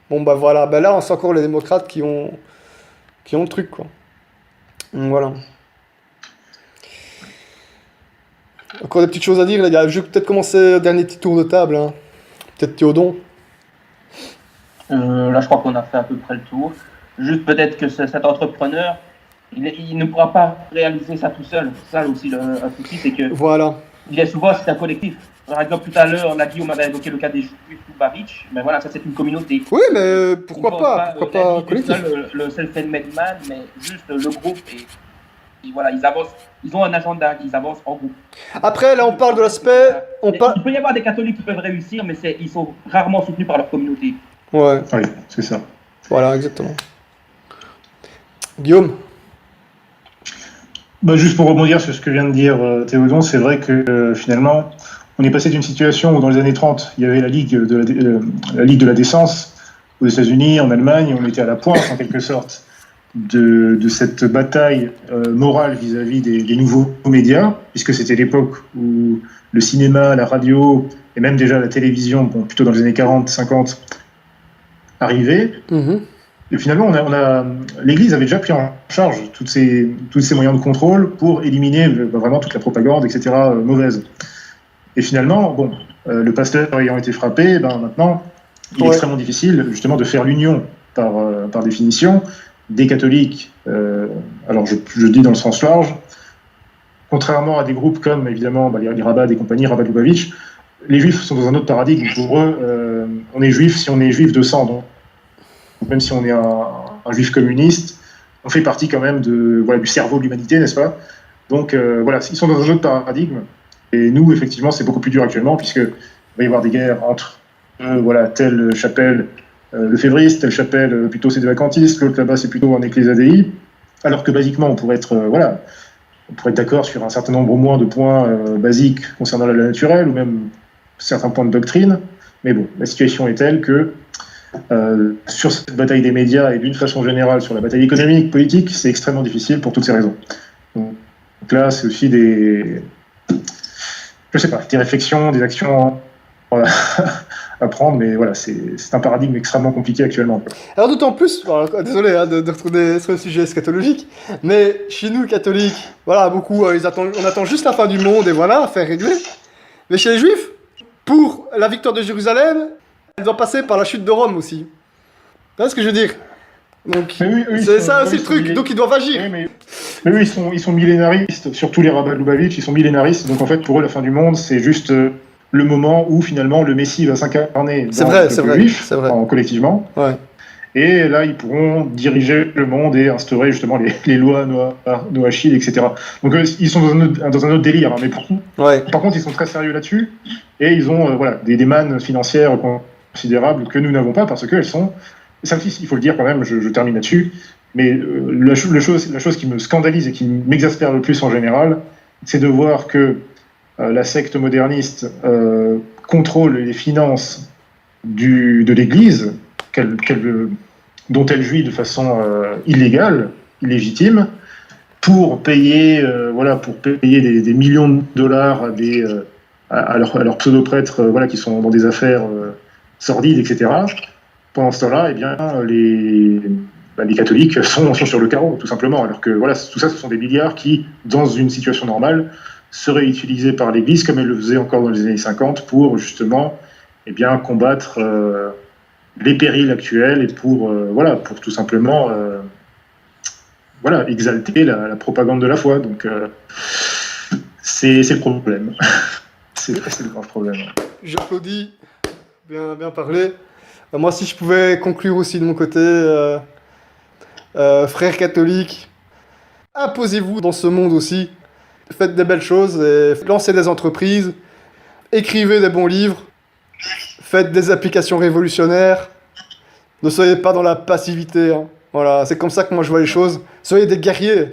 Bon, bah voilà, ben là, c'est encore les démocrates qui ont le truc, quoi. Donc, voilà. Encore des petites choses à dire, les gars. Je vais peut-être commencer le dernier petit tour de table. Hein. Peut-être Théodon. Là, je crois qu'on a fait à peu près le tour. Juste peut-être que cet entrepreneur, il ne pourra pas réaliser ça tout seul. Ça aussi, le souci, c'est que Voilà. il est souvent, c'est un collectif. Par exemple, tout à l'heure, là, Guillaume avait évoqué le cas des Juifs Lubavitch. Mais voilà, ça, c'est une communauté. Oui, mais pourquoi pas collectif. Le self-made man, mais juste le groupe. Et voilà, ils avancent. Ils ont un agenda, ils avancent en groupe. Après, là, on parle de l'aspect... Il peut y avoir des catholiques qui peuvent réussir, mais ils sont rarement soutenus par leur communauté. Ouais. Oui, c'est ça. Voilà, exactement. Guillaume. Bah, juste pour rebondir sur ce que vient de dire Théodon, c'est vrai que finalement, on est passé d'une situation où dans les années 30, il y avait la Ligue de la décence aux États-Unis, en Allemagne, on était à la pointe en quelque sorte de cette bataille morale vis-à-vis des nouveaux médias, puisque c'était l'époque où le cinéma, la radio et même déjà la télévision, bon, plutôt dans les années 40, 50, arrivaient. Mm-hmm. Et finalement, l'Église avait déjà pris en charge tous ces moyens de contrôle pour éliminer vraiment toute la propagande, etc., mauvaise. Et finalement, bon, le pasteur ayant été frappé, maintenant, il est extrêmement difficile justement de faire l'union, par définition, des catholiques, alors je dis dans le sens large, contrairement à des groupes comme évidemment les Rabbats et compagnie, Rabat Lubavitch, les Juifs sont dans un autre paradigme. Pour eux, on est juif si on est juif de sang. Donc même si on est un juif communiste, on fait partie quand même du cerveau de l'humanité, n'est-ce pas? Donc voilà, ils sont dans un autre paradigme. Et nous, effectivement, c'est beaucoup plus dur actuellement, puisqu'il va y avoir des guerres entre telle chapelle lefévriste, telle chapelle plutôt c'est des vacantistes, l'autre là-bas c'est plutôt un église ADI, alors que basiquement on pourrait être d'accord sur un certain nombre au moins de points basiques concernant la loi naturelle, ou même certains points de doctrine, mais bon, la situation est telle que sur cette bataille des médias et d'une façon générale sur la bataille économique, politique, c'est extrêmement difficile pour toutes ces raisons. Donc là, c'est aussi des réflexions, des actions à prendre, mais voilà, c'est un paradigme extrêmement compliqué actuellement. Alors d'autant plus, désolé de retourner sur le sujet eschatologique, mais chez nous, catholiques, voilà, beaucoup, on attend juste la fin du monde et voilà, faire régler. Mais chez les Juifs, pour la victoire de Jérusalem, elle doit passer par la chute de Rome aussi. Tu vois ce que je veux dire? Donc, oui, c'est ça aussi le truc, donc ils doivent agir. Oui, mais eux, ils sont millénaristes, surtout les rabbins de Lubavitch, ils sont millénaristes, donc en fait, pour eux, la fin du monde, c'est juste le moment où finalement le Messie va s'incarner dans le peuple juif, collectivement. Ouais. Et là, ils pourront diriger le monde et instaurer justement les lois noachides, etc. Donc ils sont dans un autre délire, hein, mais par contre, ils sont très sérieux là-dessus, et ils ont des mannes financières considérables que nous n'avons pas, parce qu'elles sont... Ça aussi, il faut le dire quand même, je termine là-dessus, mais la chose qui me scandalise et qui m'exaspère le plus en général, c'est de voir que la secte moderniste contrôle les finances de l'Église, dont elle jouit de façon illégitime, pour payer des millions de dollars à leurs pseudo-prêtres qui sont dans des affaires sordides, etc. Pendant ce temps-là, les catholiques sont sur le carreau, tout simplement. Alors que tout ça, ce sont des milliards qui, dans une situation normale, seraient utilisés par l'Église, comme elle le faisait encore dans les années 50, pour justement combattre les périls actuels et pour tout simplement exalter la propagande de la foi. Donc c'est le problème. c'est le grand problème. J'applaudis. Bien parlé. Moi, si je pouvais conclure aussi de mon côté, frères catholiques, imposez-vous dans ce monde aussi faites des belles choses, et lancez des entreprises, écrivez des bons livres, faites des applications révolutionnaires, ne soyez pas dans la passivité, hein. Voilà, c'est comme ça que moi je vois les choses. Soyez des guerriers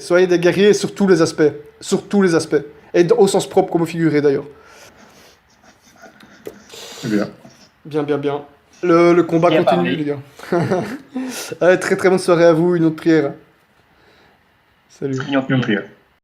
sur tous les aspects, et au sens propre comme au figuré d'ailleurs. C'est bien. Bien. Le combat Bien continue, parlé. les gars. Allez, très très bonne soirée à vous, une autre prière. Salut. Prions. Une prière.